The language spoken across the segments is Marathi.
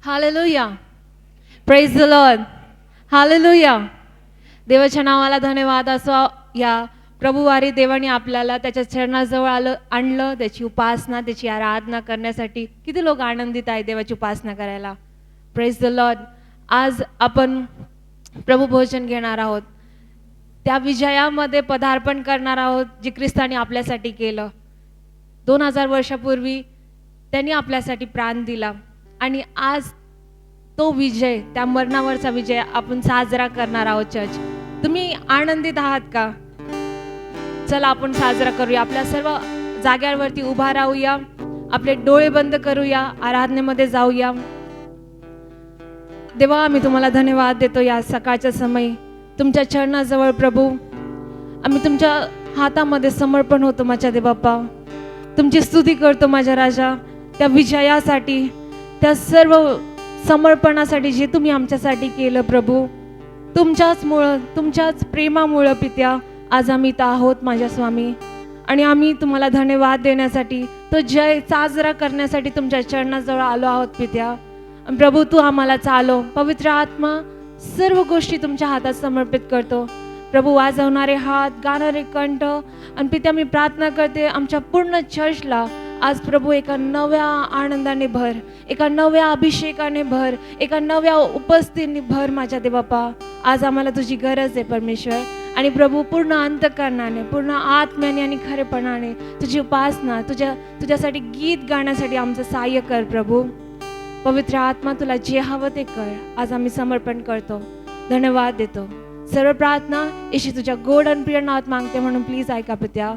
Hallelujah. Praise the Lord. Hallelujah. देवाच्या नावाला धन्यवाद असो. या प्रभुवारी देवाने आपल्याला त्याच्या चरणाजवळ आणलं. त्याची उपासना, त्याची आराधना करण्यासाठी किती लोक आनंदित आहेत देवाची उपासना करायला. Praise the Lord. आज आपण प्रभू भोजन घेणार आहोत. त्या विजयामध्ये पदार्पण करणार आहोत जे ख्रिस्ताने आपल्यासाठी केलं. 2000 वर्षापूर्वी त्यांनी आपल्यासाठी प्राण दिला आणि आज तो विजय, त्या मरणावरचा विजय आपण साजरा करणार आहोत. चर्च, तुम्ही आनंदित आहात का? चला आपण साजरा करूया. आपल्या सर्व जाग्यावरती उभा राहूया. आपले डोळे बंद करूया. आराधनेमध्ये जाऊया. देवा, आम्ही तुम्हाला धन्यवाद देतो या सकाळच्या समयी तुमच्या चरणाजवळ. प्रभू, आम्ही तुमच्या हातामध्ये समर्पण होतो माझ्या देवबाप्पा. तुमची स्तुती करतो माझ्या राजा, त्या विजयासाठी, त्या सर्व समर्पणासाठी जे तुम्ही आमच्यासाठी केलं. प्रभू, तुमच्याचमुळं, तुमच्याच प्रेमामुळं पित्या आज आम्ही इथं आहोत माझ्या स्वामी. आणि आम्ही तुम्हाला धन्यवाद देण्यासाठी, तो जय साजरा करण्यासाठी तुमच्या चरणाजवळ आलो आहोत पित्या. प्रभू, तू आम्हाला चालव. पवित्र आत्मा, सर्व गोष्टी तुमच्या हातात समर्पित करतो. प्रभू, वाजवणारे हात, गाणारे कंठ, आणि पित्या मी प्रार्थना करते आमच्या पूर्ण चर्चला आज प्रभू एका नव्या आनंदाने भर, एका नव्या अभिषेकाने भर, एका नव्या उपस्थितीने भर माझ्या देवबाप्पा. आज आम्हाला तुझी गरज आहे परमेश्वर. आणि प्रभू, पूर्ण अंतःकरणाने, पूर्ण आत्म्याने आणि खरेपणाने तुझी उपासना, तुझ्यासाठी गीत गाण्यासाठी आमचं सहाय्य कर. प्रभू, पवित्र आत्मा, तुला जे हवं ते कर. आज आम्ही समर्पण करतो, धन्यवाद देतो. सर्व प्रार्थना येशू तुझ्या गोड आणि प्रिय नावात मागते म्हणून प्लीज ऐका पित्या.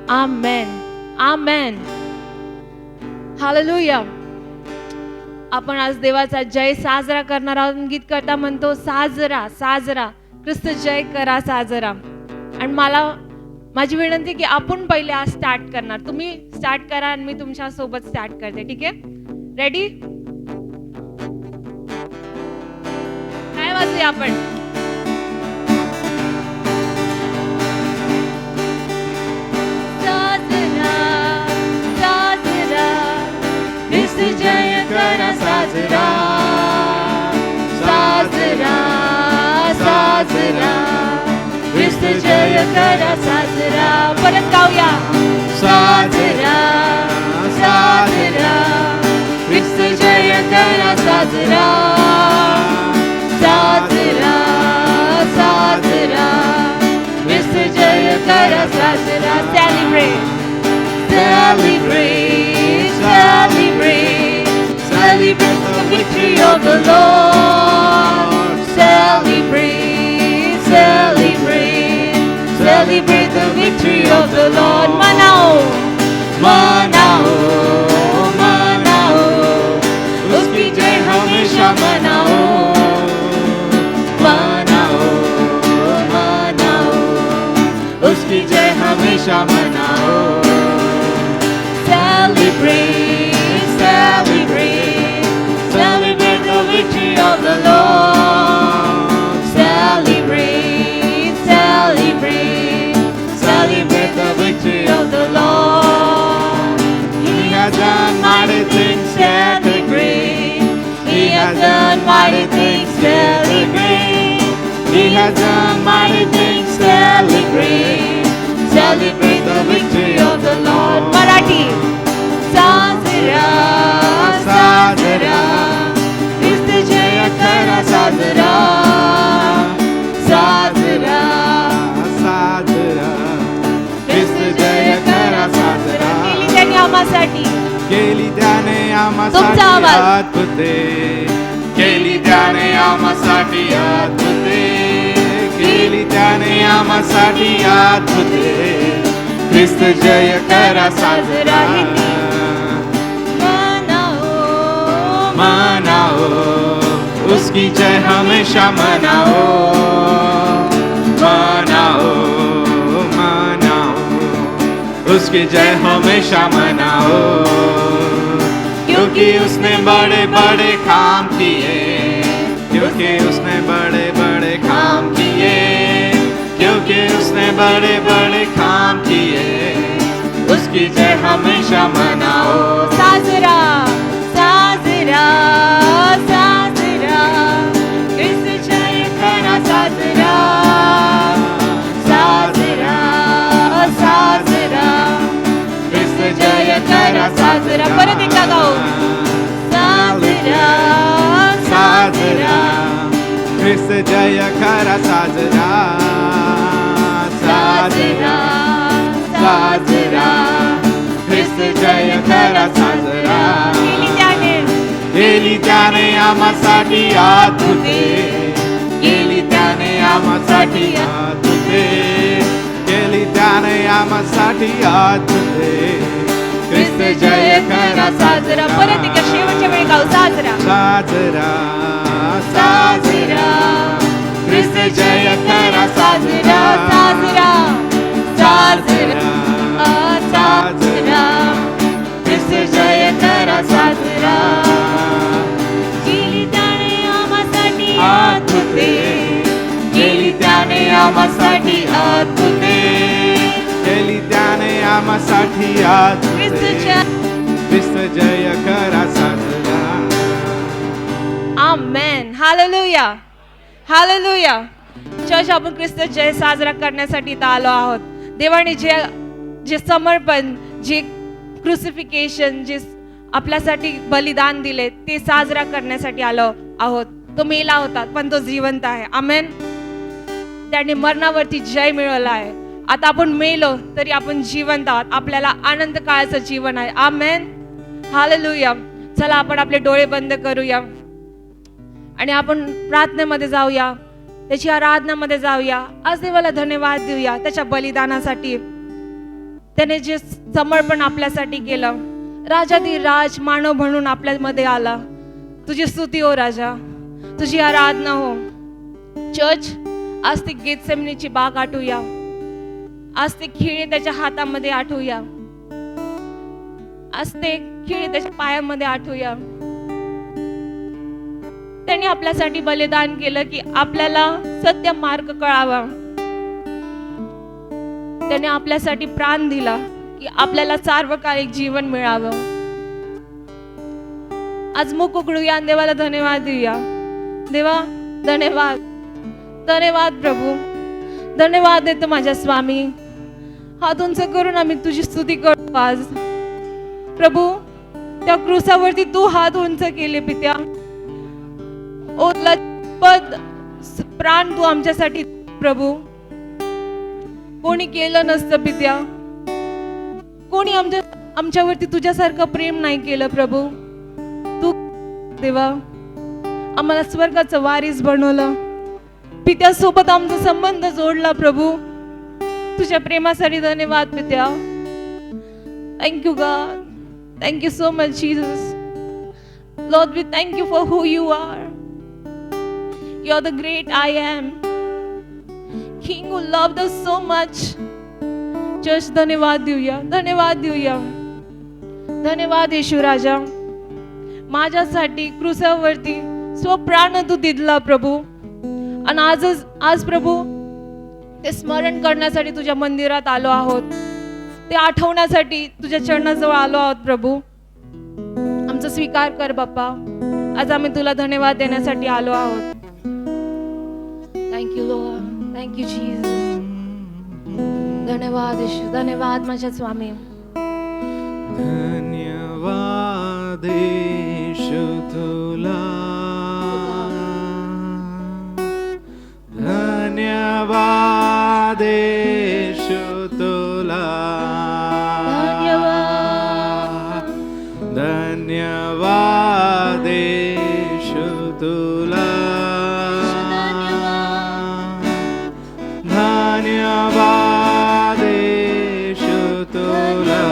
आमेन. आमेन. हालेलुया. आपण आज देवाचा जय साजरा करणार आहोत. गीत करता म्हणतो, साजरा साजरा ख्रिस्त जय करा साजरा. आणि माझी विनंती की आपण पहिले आज स्टार्ट करणार. तुम्ही स्टार्ट करा आणि मी तुमच्या सोबत स्टार्ट करते. ठीक आहे? रेडी? काय वाजूया आपण? जय करा साजरा साजरा साजरा, ख्रिस्त जय करा साजरा. परत गाऊया. साजरा साजरा, ख्रिस्त जय करा साजरा साजरा साजरा, ख्रिस्त जय करा साजरा. Celebrate Celebrate, celebrate, celebrate the victory of the Lord. Celebrate, celebrate, celebrate the victory of the Lord. मनाओ मनाओ मनाओ, उसकी जय हमेशा मनाओ. मनाओ मनाओ, उसकी जय हमेशा मनाओ. Celebrate, celebrate, celebrate the victory of the Lord. Celebrate, celebrate, celebrate the victory of the Lord. He has done mighty things, celebrate. He has done mighty things, celebrate. He has done mighty things, celebrate. Celebrate the victory of the Lord. Marathi. साजरा साजरा, ख्रिस्त जय करा साजरा साजरा साजरा, ख्रिस्त जय करा साजरा. केली त्याने आम्हासाठी, केली त्याने तुमचा आम्हासाठी आवाज. अद्भुते. केली त्याने आम्हासाठी अद्भुते. केली त्याने आम्हासाठी अद्भुते. ख्रिस्त जय करा साजरा. मनाओ, उसकी जय हमेशा मनाओ. मनाओ मनाओ, उसकी जय हमेशा मनाओ. क्योंकि उसने बड़े बड़े काम किए. क्योंकि उसने बड़े बड़े काम किए. क्योंकि उसने बड़े बड़े काम किए. उसकी जय हमेशा मनाओ. साजरा साजरा साजरा. गाऊ. साजरा साजरा ख्रिस्त जय खरा साजरा साजरा साजरा ख्रिस्त जय खरा साजरा केली त्याने आम्हासाठी अद्भुते केली त्याने आम्हासाठी अद्भुते केली त्याने आम्हासाठी अद्भुते ख्रिस्त जय खरा साजरा. परत एकदा शेवटच्या वेळी गाऊ. साजरा साजरा साजरा ख्रिस्त जय खरा साजरा साजरा साजरा साजरा ख्रिस्त जय खरा साजरा केली त्याने आम्हासाठी अद्भुते केली त्याने आम्हासाठी अद्भुते केली त्याने आम्हासाठी अद्भुते ख्रिस्त जय खरा साजरा. आमेन. Hallelujah hallelujah. चर्च, आपण ख्रिस्त जय साजरा करण्यासाठी इथं आलो आहोत. देवाने जे समर्पण, जे क्रुसिफिकेशन, जे आपल्यासाठी बलिदान दिले, ते साजरा करण्यासाठी आलो आहोत. तो मेला होता पण तो जिवंत आहे. आमेन. त्याने मरणावरती जय मिळवला आहे. आता आपण मेलो तरी आपण जिवंत आहोत. आपल्याला आनंद काळाचं जीवन आहे. आमेन. हालेलुया. चला आपण आपले डोळे बंद करूया आणि आपण प्रार्थनेमध्ये जाऊया, त्याची आराधनामध्ये जाऊया. आज देवाला धन्यवाद देऊया त्याच्या बलिदानासाठी. त्याने जे समर्पण आपल्यासाठी केलं. राजाधिराज मानव म्हणून आपल्यामध्ये आला. तुझी स्तुती हो राजा, तुझी आराधना हो. चर्च, आज ती गेतसेमनीची बाग आठवूया. आज ते खिळे त्याच्या हातामध्ये आठवूया. आज ते खिळे त्याच्या पायामध्ये आठवूया. त्यांनी आपल्यासाठी बलिदान केलं की आपल्याला सत्य मार्ग कळावा. त्याने आपल्यासाठी प्राण दिला की आपल्याला सार्वकालिक जीवन मिळावं. आज मुख उघडूया, देवाला धन्यवाद देऊया. देवा धन्यवाद, धन्यवाद प्रभू, धन्यवाद देतो माझ्या स्वामी. हात उंच करून आम्ही तुझी स्तुती करतो. आज प्रभू, त्या क्रूसावरती तू हात उंच केले पित्या. ओ लज्जत प्राण तू आमच्यासाठी प्रभू. कोणी केलं नसतं पित्या. कोणी आमच्यावरती तुझ्यासारखं प्रेम नाही केलं प्रभू. तू देवा आम्हाला स्वर्गाचं वारीस बनवलं. पित्यासोबत आमचा संबंध जोडला प्रभू. तुझ्या प्रेमासाठी धन्यवाद पित्या. Thank you God. Thank you so much, Jesus. Lord, we thank you for who you are. You're the great I am. King who loved us so much. Church, धन्यवाद देऊया, धन्यवाद देऊया. धन्यवाद येशू राजा. माझ्यासाठी क्रूसावरती स्वप्राण तू दिला प्रभू. आणि आज प्रभू ते स्मरण करण्यासाठी तुझ्या मंदिरात आलो आहोत. ते आठवण्यासाठी तुझ्या चरणाजवळ आलो आहोत प्रभू. आमचा स्वीकार कर बाप्पा. आज आम्ही तुला धन्यवाद देण्यासाठी आलो आहोत. Thank you Lord, thank you Jesus. धन्यवाद येशू, धन्यवाद माझ्या स्वामी. धन्यवाद येशू तुला, धन्यवाद येशू तुला, धन्यवाद येशू तुला, धन्यवाद येशू तुला,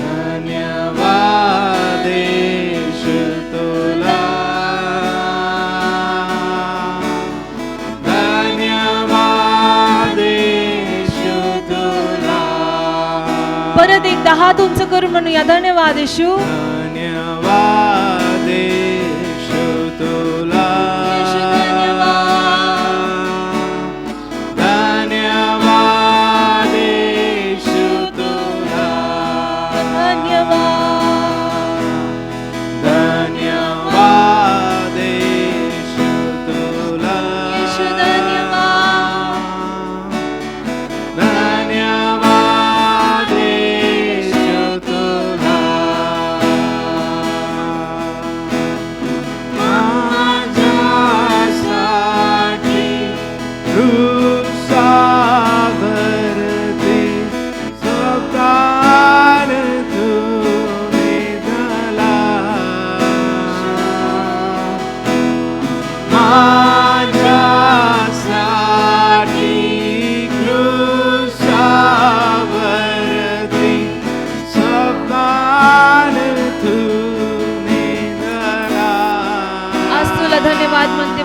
धन्यवाद येशू तुला, धन्यवाद येशू तुला. परत एकदा हात उंच करून म्हणूया, धन्यवाद येशू. धन्यवाद येशू तुला, धन्यवाद येशू तुला, धन्यवाद येशू तुला, धन्यवाद येशू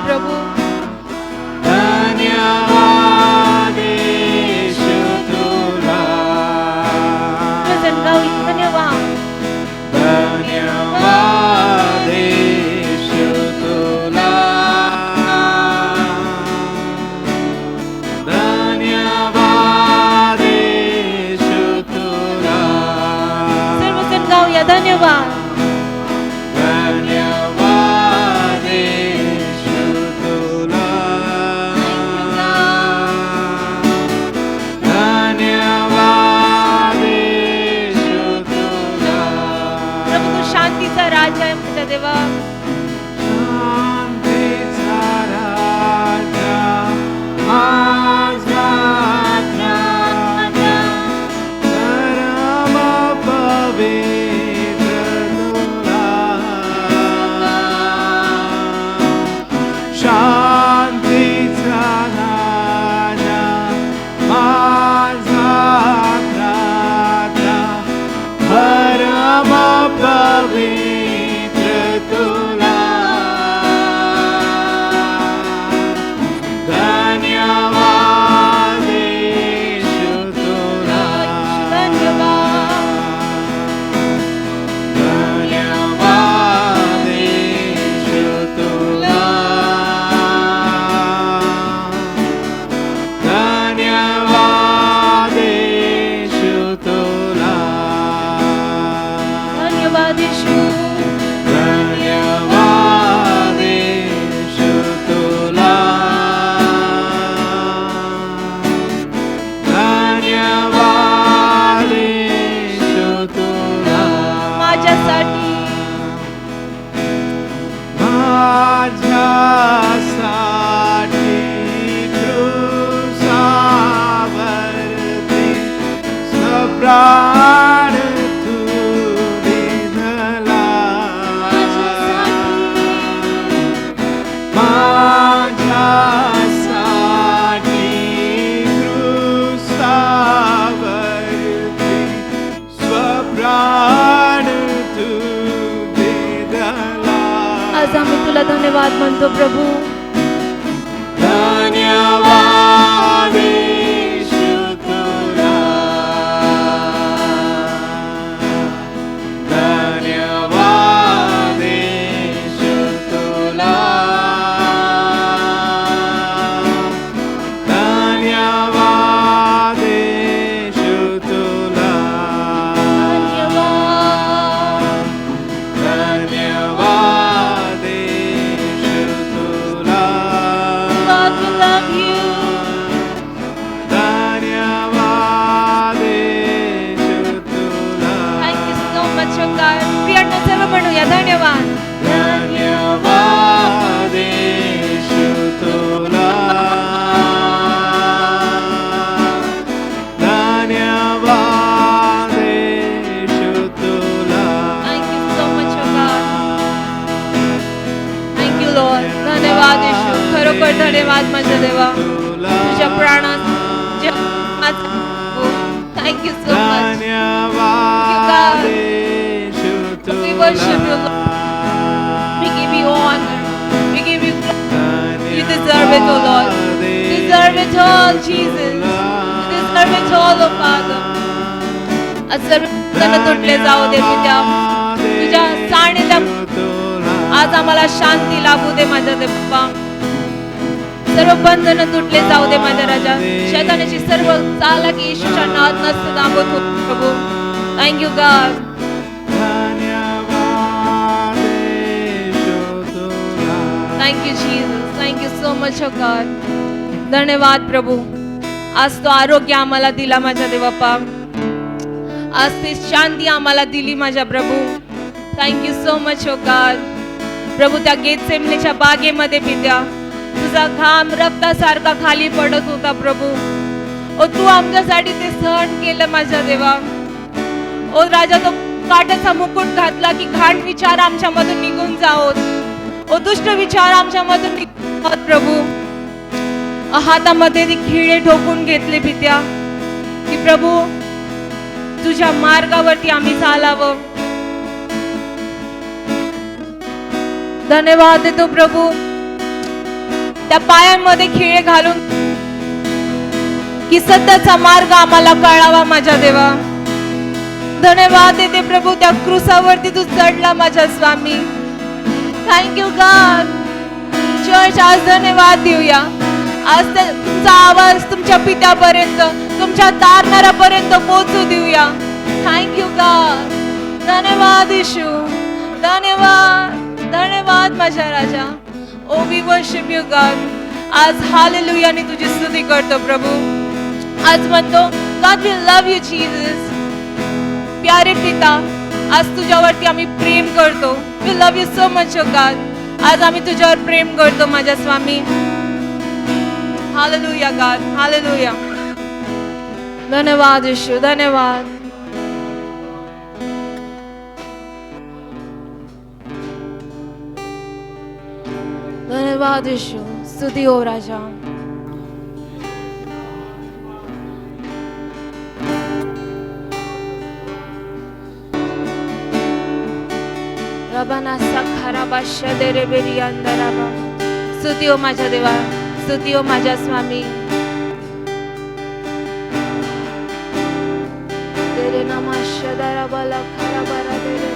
प्रभू. धन्यवाद येशू तुला. सर्वजण गाऊ धन्यवाद. धन्यवाद येशू तुला. धन्यवाद येशू तुला. सर्वजण गाऊया धन्यवाद. धन्यवाद येशू तुला. धन्यवाद येशू तुला. प्रभू तू शांतीचा राजा आहे माझ्या देवा. शांतीचा राजा माझा राजा, परम पवित्र तुला. शांतीचा राजा माझा राजा, परम पवित्र तुला. धन्यवाद येशू तुला. धन्यवाद येशू तुला. धन्यवाद येशू तुला. धन्यवाद येशू. धन्यवाद येशू तुला. धन्यवाद येशू तुला. माझ्यासाठी माझ्यासाठी क्रूसावरती स्वप्राण तू दिला. माझ्यासाठी क्रूसावरती स्वप्राण तू दिला. आज आम्ही तुला धन्यवाद म्हणतो प्रभू. धन्यवाद येशू तुला. धन्यवाद येशू तुला. धन्यवाद येशू तुला. धन्यवाद येशू तुला. God, we love you. धन्यवाद येशू तुला. Thank you so much, oh God. प्रियांना सर्व म्हणूया धन्यवाद. धन्यवाद येशू तुला. धन्यवाद येशू तुला. Thank you so much, oh God. Thank you, Lord. धन्यवाद येशू. खरोखर धन्यवाद माझ्या देवा. तुझ्या प्राणात थँक यू सो मच. धन्यवाद येशू We worship you, तुला. Lord. We give you honor. We give you glory. You deserve it, oh Lord. You deserve it all, Jesus. You deserve it all, oh Father. आज सर्व बंधनं तुटले जाऊ दे पित्या. तुझ्या सानिध्यात आज आम्हाला शांती लाभू दे माझ्या देवा. सर्व बंधनं तुटले जाऊ दे माझ्या राजा. शैतानाची सर्व चालाकी येशूच्या नावात नसते दाबत हो प्रभू. Thank you God. धन्यवाद येशू तुला. Thank you Jesus. Thank you so much हो गॉड. धन्यवाद प्रभू. आज तो आरोग्य आम्हाला दिला माझ्या देवापा. आज ती शांती आम्हाला दिली माझ्या प्रभू. थँक्यू सो मच हो गॉड. प्रभू त्या गेतसेमनेच्या बागेमध्ये पित्या तुझा घाम रक्तासारखा खाली पडत होता प्रभू. ओ तू आमच्यासाठी ते सहन केलं माझ्या देवा. ओ राजा तो काट्याचा मुकुट घातला की घाण विचार आमच्यामधून निघून जावोत. ओ दुष्ट विचार आमच्यामधून निघतात प्रभू. हातामध्ये ती खिळे ठोकून घेतले पित्या की प्रभू तुझ्या मार्गावरती आम्ही चालावं. धन्यवाद देतो प्रभू. त्या पायांमध्ये खिळे घालून की सत्याचा मार्ग आम्हाला कळावा माझ्या देवा. धन्यवाद देते प्रभू, त्या क्रूसावरती तू चढला माझ्या स्वामी. Thank you God. चर्च आज धन्यवाद देऊया. आज तुमचा आवाज तुमच्या पित्यापर्यंत, तुमच्या तारणाऱ्यापर्यंत पोहोचू देऊया. Thank you God. धन्यवाद येशू. धन्यवाद, धन्यवाद माझ्या राजा. Oh we worship you God. आज हालेलुयाने तुझी स्तुती करतो प्रभू. आज म्हणतो God we love you Jesus. प्यारे पिता, आज तुझ्यावरती आम्ही प्रेम करतो. We love you so much oh God. आज आम्ही तुझ्यावर प्रेम करतो माझ्या स्वामी. Hallelujah God, hallelujah. धन्यवाद येशू, धन्यवाद. धन्यवाद येशू. स्तुती हो राजा. रबाना सखारा बादशाह देरे बेरी अंदराबा. स्तुती हो माझ्या देवा. स्तुती हो माझ्या स्वामी. तेरे नामा शदाराबाला खराबारा देरे.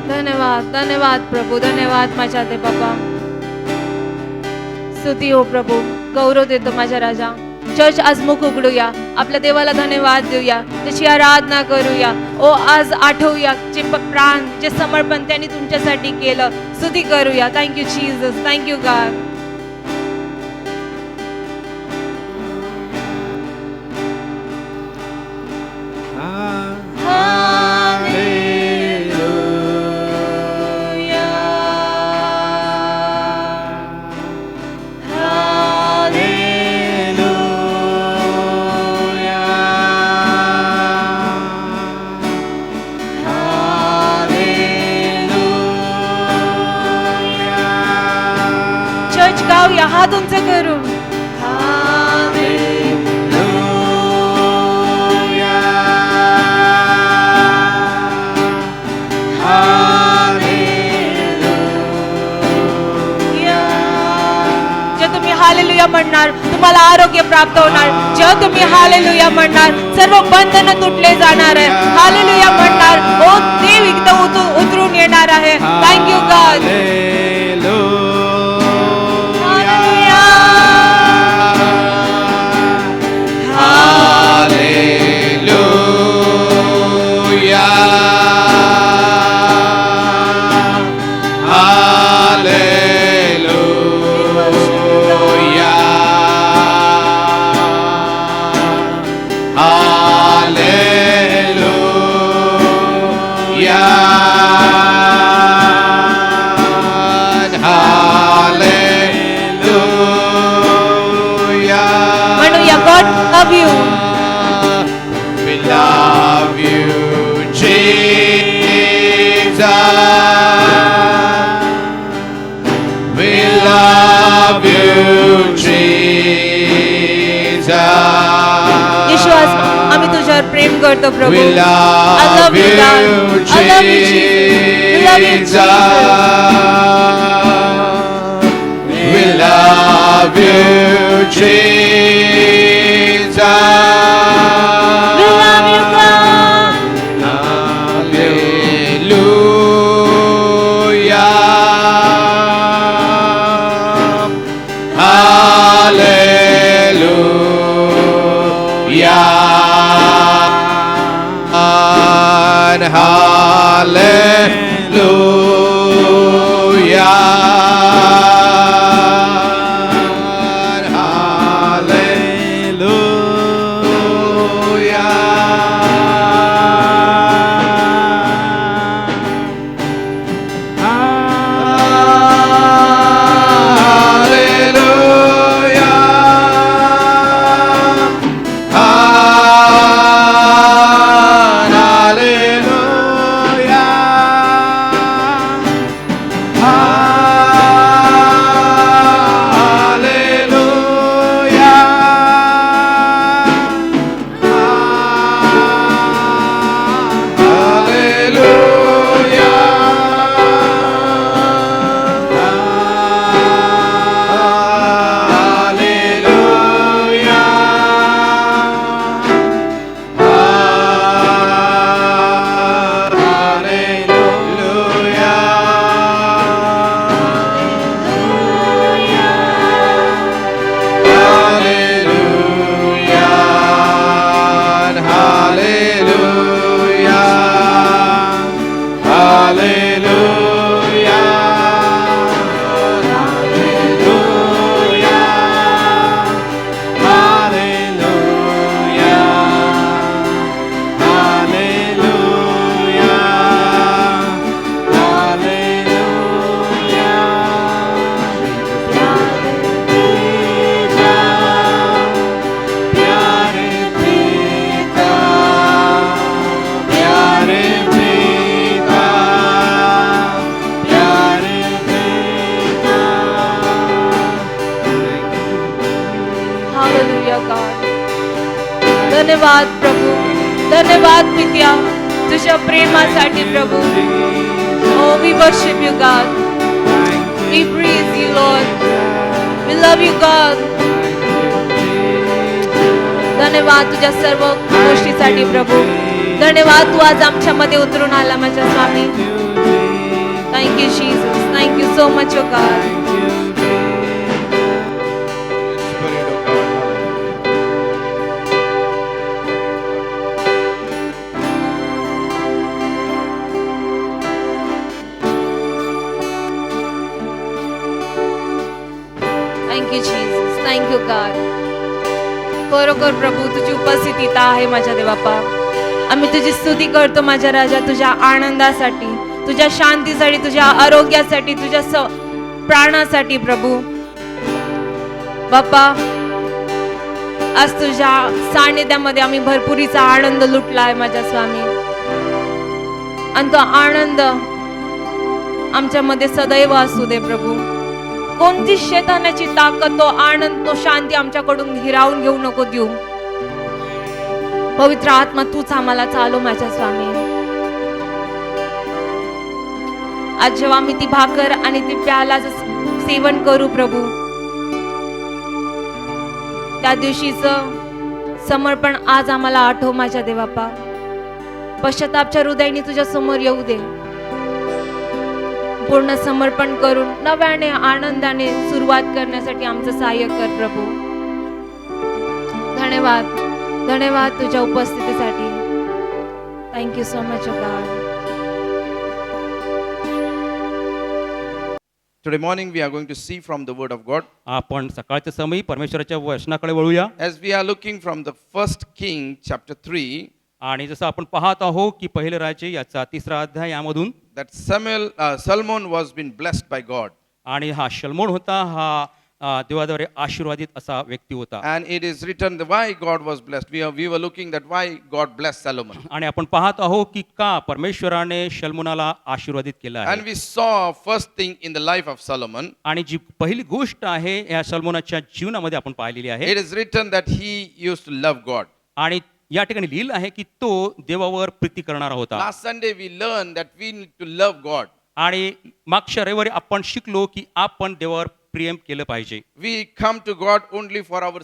धन्यवाद, धन्यवाद प्रभू. धन्यवाद माझ्या दे बाबा. स्तुती हो प्रभू. गौरव देतो माझ्या राजा. चर्च आज मुख उघडूया, आपल्या देवाला धन्यवाद देऊया, त्याची आराधना करूया. ओ आज आठवूया जे प्राण, जे समर्पण त्यांनी तुमच्यासाठी केलं. स्तुती करूया. Thank you Jesus. Thank you God. गाऊया हात उंच करून. जेव्हा तुम्ही हालेलुया म्हणणार तुम्हाला आरोग्य प्राप्त होणार. जेव्हा तुम्ही हालेलुया म्हणणार सर्व बंधन तुटले जाणार आहे. हालेलुया म्हणणार ओ देव इथं उतरून येणार आहे. Thank you God. प्रेम करतो प्रभू. I love you God. I love you Jesus. Love you Jesus. We love you Jesus. We love you God. Hallelujah. Hallelujah. Hallelujah. धन्यवाद प्रभू, धन्यवाद पित्या तुझ्या प्रेमासाठी प्रभू. Oh, we worship you, God. We praise you, Lord. We love you, God. धन्यवाद तुझ्या सर्व गोष्टीसाठी प्रभू. धन्यवाद तू आज आमच्यामध्ये उतरून आला माझ्या स्वामी. Thank you Jesus. Thank you so much oh God. Spirit of God. Thank you Jesus. Thank you God. खरोखर प्रभू तुझी उपस्थिती इथं आहे माझ्या देवापा. आम्ही तुझी स्तुती करतो माझ्या राजा, तुझ्या आनंदासाठी, तुझ्या शांतीसाठी, तुझ्या आरोग्यासाठी, तुझ्या प्राणासाठी प्रभू. बाप्पा आज तुझ्या सानिध्यामध्ये आम्ही भरपुरीचा आनंद लुटलाय माझ्या स्वामी. आणि तो आनंद आमच्यामध्ये सदैव असू दे प्रभू. कोणती शैतानाची ताकद तो आनंद तो शांती आमच्याकडून हिरावून घेऊ नको देऊ. पवित्र आत्मा तूच आम्हाला चालव माझ्या स्वामी. आज जेव्हा आम्ही ती भाकर आणि ती प्यालाचं सेवन करू प्रभू, त्या दिवशीचं समर्पण आज आम्हाला आठव माझ्या देवापा. पश्चातापच्या हृदयाने तुझ्या समोर येऊ दे. पूर्ण समर्पण करून नव्याने आनंदाने सुरुवात करण्यासाठी आमचं सहाय्य कर प्रभू. धन्यवाद, धन्यवाद तुझ्या उपस्थितीसाठी. Thank you so much God. Today morning we are going to see from the word of God. आपण सकाळच्या समयी परमेश्वराच्या वचनाकडे वळूया. As we are looking from the first King chapter 3, आणि जसं आपण पाहत आहोत की पहिले राज्य याचा 3रा अध्याय यामधून that Solomon was been blessed by God. आणि हा शल्मोन होता, हा देवाद्वारे आशीर्वादित असा व्यक्ती होता. And it is written the why God was blessed. We were looking that why God blessed Solomon. आणि आपण पाहत आहोत की का परमेश्वराने शल्मोनाला आशीर्वादित केलं आहे. And we saw first thing in the life of Solomon. आणि जी पहिली गोष्ट आहे या शल्मोनाच्या जीवनामध्ये आपण पाहिलेली आहे. It is written that he used to love God. आणि या ठिकाणी लिहिलं आहे की तो देवावर प्रीती करणारा होता. Last Sunday we learned that we need to love God. आणि मागच्या रविवारी आपण शिकलो की आपण देवावर प्रेम केलं पाहिजे. We come to God only for our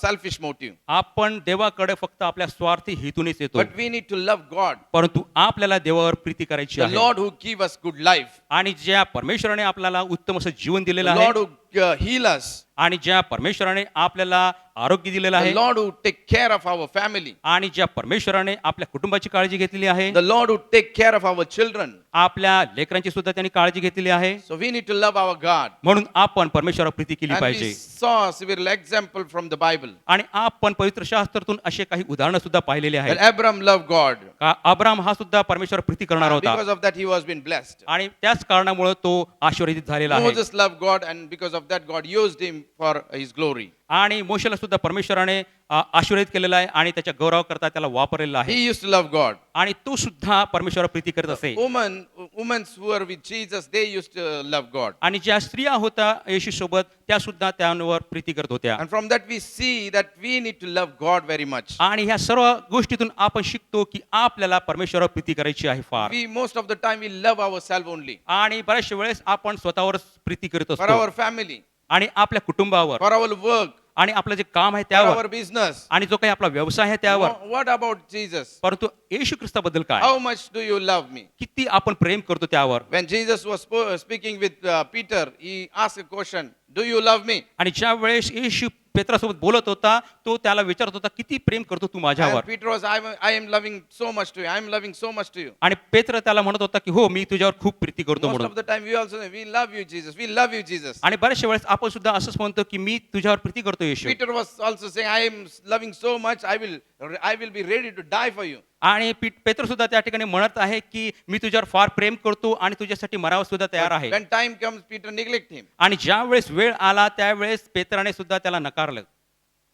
selfish motive. आपण देवाकडे फक्त आपल्या स्वार्थी हेतूनेच येतो. But we need to love God. परंतु आपल्याला देवावर प्रीती करायची The आहे. Lord who give us good life. आणि ज्या परमेश्वराने आपल्याला उत्तम असं जीवन The दिलेलं Lord आहे who heal us. आणि ज्या परमेश्वराने आपल्याला आरोग्य दिलेलं The आहे Lord who take care of our family. आणि ज्या परमेश्वराने आपल्या कुटुंबाची काळजी घेतलेली आहे, The Lord who take care of our children. आपल्या लेकरांची सुद्धा त्यांनी काळजी घेतलेली आहे. So we need to love our God. म्हणून आपण परमेश्वरावर प्रीती केली And we पाहिजे. saw several example from the Bible. आणि आपण पवित्र शास्त्रातून असे काही उदाहरणं सुद्धा पाहिलेली That आहेत. Abram loved God. का अब्राम हा सुद्धा परमेश्वरावर प्रीती करणारा होता Because of that he was been blessed. आणि त्याच कारणामुळे तो आशीर्वादित झालेला आहे. Moses loved God and because of that God used him for his glory. आणि मोशेला सुद्धा परमेश्वराने आशीर्वादित केलेला आहे आणि त्याच्या गौरव करता त्याला वापरलेला आहे. He used to love God. आणि तो सुद्धा परमेश्वरावर प्रीती करत असे. Women who were with Jesus, they used to love God. आणि ज्या स्त्रिया होत्या येशू सोबत त्या सुद्धा त्यांवर प्रीती करत होत्या. And from that we see that we need to love God very much. आणि ह्या सर्व गोष्टीतून आपण शिकतो की आपल्याला परमेश्वरावर प्रीती करायची आहे फार. We most of the time we love ourselves only. आणि बऱ्याचशा वेळेस आपण स्वतःवर प्रीती करत For असतो our family, आणि आपल्या कुटुंबावर for our work, आणि आपलं जे काम आहे for त्यावर our business. आणि जो काही आपला व्यवसाय आहे त्यावर. What about Jesus? परंतु येशू ख्रिस्ताबद्दल काय, How much do you love me? किती आपण प्रेम करतो त्यावर. When Jesus was speaking with Peter, he asked a question, do you love me? आणि ज्या वेळेस येशू पेत्रासोबत बोलत होता तो त्याला विचारत होता किती प्रेम करतो तू And माझ्यावर. Peter was, I am loving so much to you. I am loving so much to you. आणि पेत्र त्याला म्हणत होता की हो मी तुझ्यावर खूप प्रीती करतो Most म्हणून. of the time we also say, we love you, Jesus. We love you, Jesus. आणि बऱ्याचशा वेळेस आपण सुद्धा असंच म्हणतो की मी तुझ्यावर प्रीती करतो येशू. Peter was also saying, I am loving so much, I will be ready to die for you. आणि पेत्र सुद्धा त्या ठिकाणी म्हणत आहे की मी तुझ्यावर फार प्रेम करतो आणि तुझ्यासाठी मरावा सुद्धा तयार आहे. When time comes, Peter neglect him. आणि ज्या वेळेस वेळ आला त्यावेळेस पेत्राने सुद्धा त्याला नकारलं.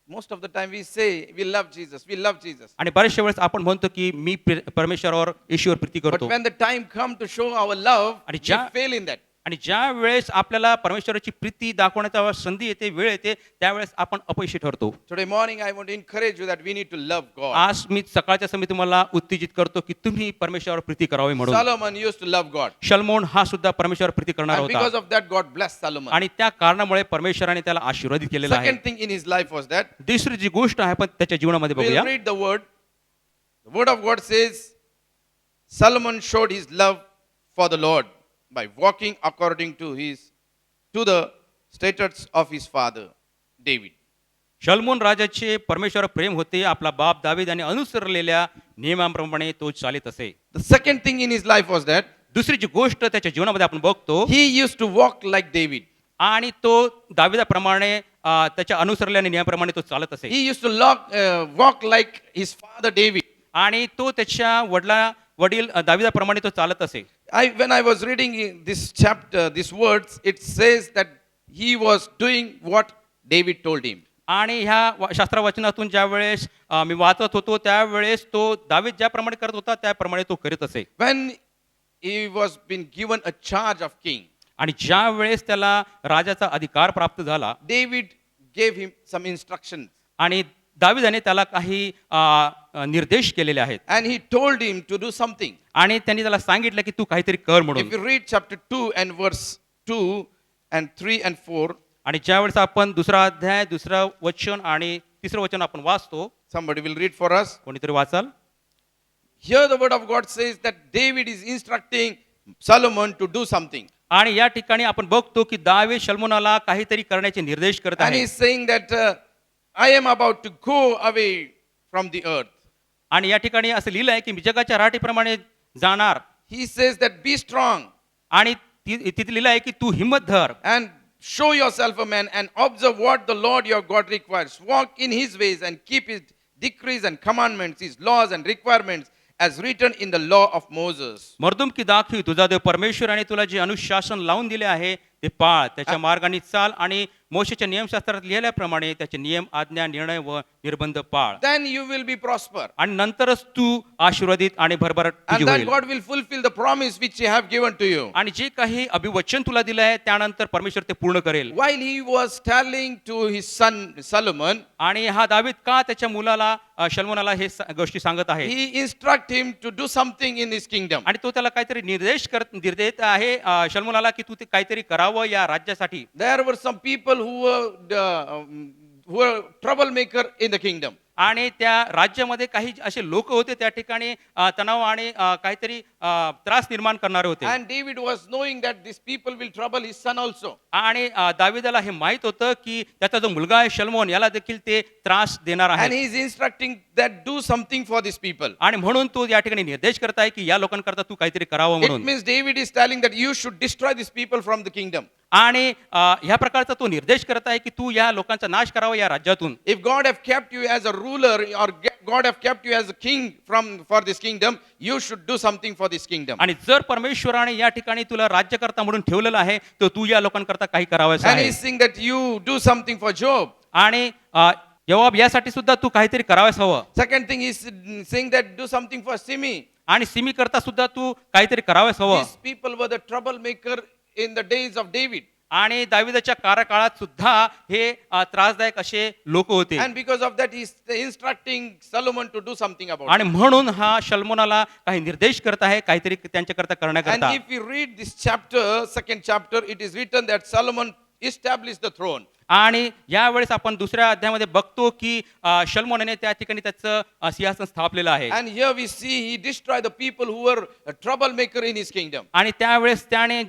Most of the time we say, we love Jesus, we love Jesus. आणि बऱ्याचशा वेळेस आपण म्हणतो की मी परमेश्वरावर येशूवर प्रीती But करतो. when the time comes to show our love, आणि we ज्या- fail in that. आणि ज्या वेळेस आपल्याला परमेश्वराची प्रीती दाखवण्याचा संधी येते, वेळ येते, त्यावेळेस आपण अपयशी ठरतो. Today morning, I want to encourage you that we need to love God. आज मी सकाळच्या समय तुम्हाला उत्तेजित करतो की तुम्ही परमेश्वरावर प्रीती करावी म्हणून. Solomon used to love God. शलमोन हा सुद्धा परमेश्वरावर प्रीती करणारा And because होता of that, God blessed Solomon. आणि त्या कारणामुळे परमेश्वराने त्याला आशीर्वादित केलेला आहे. Second thing in his life was that दुसरी जी गोष्ट आहे पण त्याच्या जीवनामध्ये we'll बघूया. read the word. The word of God says Solomon showed his love for the Lord by walking according to the statutes of his father David. शलमोन राजाचे परमेश्वर प्रेम होते, आपला बाप दावीद यांनी अनुसरलेल्या नियमाप्रमाणे तो चालित असे. The second thing in his life was that दुसरी जी गोष्ट त्याच्या जीवनामध्ये आपण बघतो he used to walk like David. आणि तो दाविदाप्रमाणे त्याच्या अनुसरलेल्या नियमाप्रमाणे तो चालत असे. He used to walk like his father David. आणि तो त्याच्या वडील दाविदाप्रमाणे तो चालत असे. When I was reading this chapter, these words, it says that he was doing what David told him. आणि ह्या शास्त्र वचनातून ज्या वेळेस मी वाचत होतो त्यावेळेस तो दावीद ज्याप्रमाणे करत होता त्याप्रमाणे तो करीत असे. When he was been given a charge of king, आणि ज्या वेळेस त्याला राजाचा अधिकार प्राप्त झाला, David gave him some instructions. आणि दाविदाने त्याला काही निर्देश केलेले आहेत And he told him to do something. आणि त्यांनी त्याला सांगितलं की तू काहीतरी कर If म्हणून. you read chapter 2 and verse 2 and 3 and 4, आणि ज्या वेळेस आपण दुसरा अध्याय, दुसरं वचन आणि तिसरं वचन आपण वाचतो, somebody will read for us. कोणीतरी वाचाल. Here the word of God says that David is instructing Solomon to do something. आणि या ठिकाणी आपण बघतो की दावीद शल्मोनाला काहीतरी करण्याचे निर्देश करत And आहे. he's saying that I am about to go away from the earth. आणि या ठिकाणी असं लिहिलं आहे की मी जगाच्या राठीप्रमाणे जाणार. He says that be strong आणि तिथे लिहिलं आहे की तू हिम्मत धर and show yourself a man and observe what the Lord your God requires. Walk in his ways and keep his decrees and commandments, his laws and requirements as written in the law of Moses. मर्दुम की दाखवी तुझा देव परमेश्वराने तुला जे अनुशासन लावून दिले आहे ते पाळ, त्याच्या मार्गाने चाल आणि मोशेच्या नियमशास्त्रात लिहिल्याप्रमाणे त्याचे नियम, आज्ञा, निर्णय व निर्बंध पाळ. Then you will be prosper. आणि नंतरच तू आशीर्वादित आणि भरभराट तुझी And then होईल. God will fulfill the promise which he have given to you. आणि जे काही अभिवचन तुला दिलं आहे त्यानंतर परमेश्वर ते पूर्ण करेल. While he was telling to his son Solomon, आणि हा दावीद का त्याच्या मुलाला शल्मोनाला हे गोष्टी सांगत आहे, he instruct him to do something in his kingdom. आणि तो त्याला काहीतरी निर्देश देत आहे शल्मोनाला की तू ते काहीतरी करावं या राज्यासाठी. There were some people who were troublemaker in the kingdom. आणि त्या राज्यामध्ये काही असे लोक होते त्या ठिकाणी तणाव आणि काहीतरी त्रास निर्माण करणारे होते. And David was knowing that these people will trouble his son also. आणि दाविदाला हे माहित होतं की त्याचा जो मुलगा आहे शल्मोन याला देखील ते त्रास देणार And आहे. he is instructing that do something for these people. आणि म्हणून तो या ठिकाणी निर्देश करत आहे की या लोकांकरता तू काहीतरी करावं It म्हणून. means David is telling that you should destroy these people from the kingdom. आणि ह्या प्रकारचा तो निर्देश करत आहे की तू या लोकांचा नाश करावा या राज्यातून. If God have kept you as a ruler or God have kept you as a king for this kingdom, you should do something for this kingdom. आणि जर परमेश्वराने या ठिकाणी तुला राज्यकर्ता म्हणून ठेवलेलं आहे तर तू या लोकांकरता काही करावंसं And आहे. he's saying that you do something for Job. आणि जवाब यासाठी सुद्धा तू काहीतरी करावंस हवं. Second thing is saying that do something for Simi. आणि सिमी करता सुद्धा तू काहीतरी करावंस हवं. These people were the troublemaker in the days of David. आणि दाविदाच्या काळात सुद्धा हे त्रासदायक असे लोक होते. And because of that, he's instructing Solomon to do something about आणि it. म्हणून हा शल्मोनाला काही निर्देश करत आहे काहीतरी त्यांच्याकरता And करण्याकरता. if you read this chapter, second chapter, it is written that Solomon established the throne. आणि यावेळेस आपण दुसऱ्या अध्यायामध्ये बघतो की शल्मोनाने त्या ठिकाणी त्याचं सिंहासन स्थापलेलं आहे. And here we see he destroyed the people who were a troublemaker in his kingdom. आणि त्यावेळेस त्याने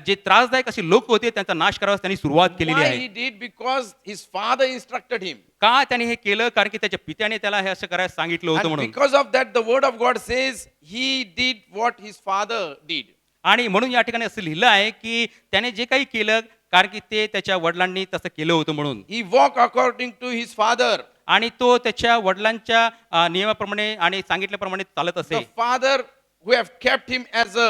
जे त्रासदायक असे लोक होते त्यांचा नाश करावास त्यांनी सुरुवात केलेली Why आहे. he did? Because his father instructed him. का त्याने हे केलं? कारण की त्याच्या पित्याने त्याला हे असं करायला सांगितलं होतं And म्हणून. because of that, the word of God says he did what his father did. आणि म्हणून या ठिकाणी असं लिहिलं आहे की त्याने जे काही केलं कारण की ते त्याच्या वडिलांनी तसं केलं होतं म्हणून. He walked according to his father. आणि तो त्याच्या वडिलांच्या नियमाप्रमाणे आणि सांगितल्याप्रमाणे चालत असे. The father who have kept him as a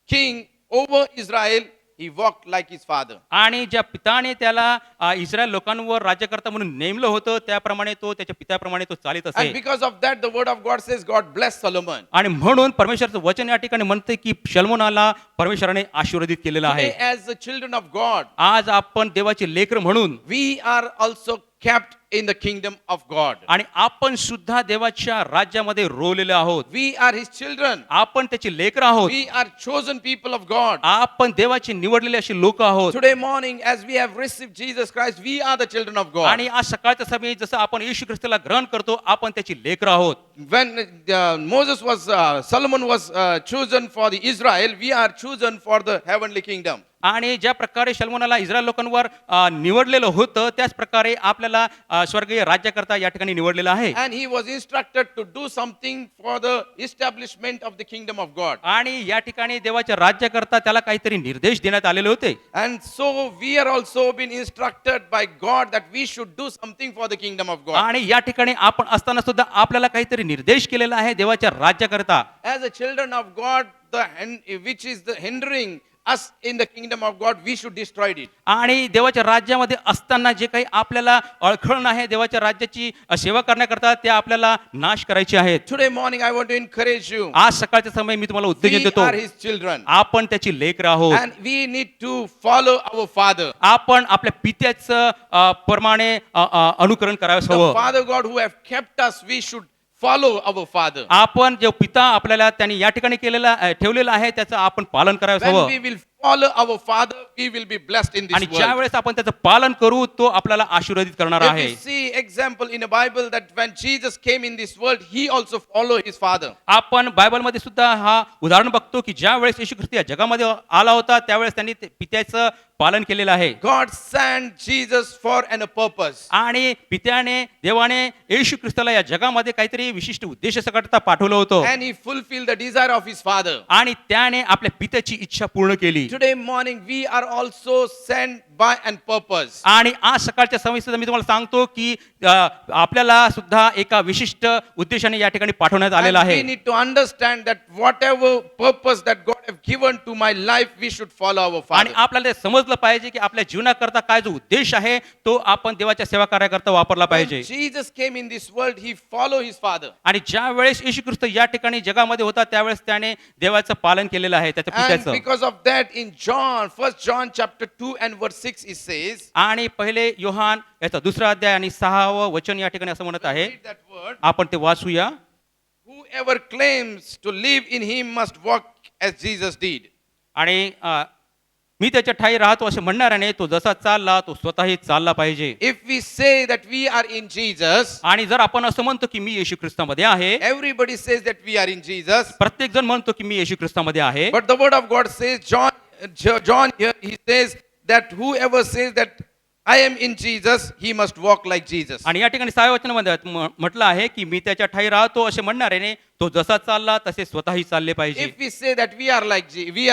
king over Israel he walked like his father. आणि ज्या पिताने त्याला इस्रायल लोकांवर राज्यकर्ता म्हणून नेमलं होतं त्याप्रमाणे तो त्याच्या पित्याप्रमाणे तो चालित And असे. because of that, the word of God says, God bless Solomon. आणि म्हणून परमेश्वराचं वचन या ठिकाणी म्हणते की शल्मोनाला परमेश्वराने आशीर्वादित केलेलं आहे. Today, as the children of God, आज आपण देवाचे लेकर म्हणून we are also kept in the kingdom of God. आणि आपण सुद्धा देवाच्या राज्यामध्ये रोवलेले आहोत. We are his children. आपण त्याची लेकर आहोत. We are chosen people of God. आपण देवाचे निवडलेले अशी लोक आहोत. Today morning, as we have received Jesus Christ, we are the children of God. आणि आज सकाळच्या समयी जसं आपण येशू ख्रिस्ताला ग्रहण करतो आपण त्याची लेकर आहोत. When Solomon was chosen for the Israel, we are chosen for the heavenly kingdom. आणि ज्या प्रकारे शल्मोनाला इस्रायल लोकांवर निवडलेलं होतं त्याच प्रकारे आपल्याला स्वर्गीय राज्यकर्ता या ठिकाणी निवडलेला आहे. And he was instructed to do something for the establishment of the kingdom of God. आणि या ठिकाणी देवाच्या राज्यकर्ता त्याला काहीतरी निर्देश देण्यात आलेले होते. And so we are also been instructed by God that we should do something for the kingdom of God. आणि या ठिकाणी आपण असताना सुद्धा आपल्याला काहीतरी निर्देश केलेला आहे देवाच्या राज्यकर्ता. As a children of God, which is the hindering us in the kingdom of God, we should destroy it. आणि देवाच्या राज्यामध्ये असताना जे काही आपल्याला अडखळण आहे देवाच्या राज्याची सेवा करण्याकरता ते आपल्याला नाश करायचे आहेत. Today morning, I want to encourage you. आज सकाळच्या समय मी तुम्हाला उत्तेजन We देतो. are his children. आपण त्याची लेकर आहोत. And we need to follow our father. आपण आपल्या पित्याचं प्रमाणे अनुकरण करावं The हवं. Father God who have kept us, we should follow our father. आपण जो पिता आपल्याला त्यांनी या ठिकाणी ठेवलेला आहे त्याचं आपण पालन करावं When हवं. we will follow our father, we will be blessed in आणि this ज्या world. वेळेस आपण त्याचं पालन करू तो आपल्याला आशीर्वादित करणार If आहे. you see example in the Bible that when Jesus came in this world, he also followed his father. आपण बायबलमध्ये सुद्धा हा उदाहरण बघतो की ज्या वेळेस येशू ख्रिस्त या जगामध्ये आला होता त्यावेळेस त्यांनी पित्याचं पालन केलेलं आहे. God sent Jesus for a purpose. आणि पित्याने देवाने येशू ख्रिस्ताला या जगामध्ये काहीतरी विशिष्ट उद्देशाकरता पाठवलं होतं. And he fulfilled the desire of his father. आणि त्याने आपल्या पित्याची इच्छा पूर्ण केली. Today morning, we are also sent by and purpose. आणि आज सकाळच्या समय सुद्धा मी तुम्हाला सांगतो की आपल्याला सुद्धा एका विशिष्ट उद्देशाने या ठिकाणी पाठवण्यात आलेला And we आहे. need to understand that whatever purpose that God have given to my life, we should follow our आणि father. आपल्याला ते समजलं पाहिजे की आपल्या जीवनाकरता काय जो उद्देश आहे तो आपण देवाच्या सेवा कार्याकरता वापरला When पाहिजे. Jesus came in this world, he followed his father. आणि ज्या वेळेस येशू ख्रिस्त या ठिकाणी जगामध्ये होता त्यावेळेस त्याने देवाचं पालन केलेलं आहे त्याच्या And पित्याचं. because of that, in First John chapter 2 and verse 6, it says, आणि पहिले योहान याचा 2रा अध्याय आणि 6वं वचन या ठिकाणी असं म्हणत आहे. read that word. आपण ते वाचूया. Whoever claims to live in him must walk as Jesus did. आणि मी त्याच्या ठाई राहतो असे म्हणणाऱ्याने तो जसा चालला तो स्वतःही चालला पाहिजे. If we say that we are in Jesus, आणि जर आपण असं म्हणतो की मी येशू ख्रिस्तामध्ये आहे, everybody says that we are in Jesus. प्रत्येक जण म्हणतो की मी येशू ख्रिस्तामध्ये आहे. But the word of God says, John here, he says that whoever says that I am in Jesus, he must walk like Jesus. आणि या ठिकाणी 6व्या वचनामध्ये म्हटलं आहे की मी त्याच्या ठाई राहतो असे म्हणणाऱ्याने तो जसा चालला तसे स्वतःही चालले पाहिजे. If we say that we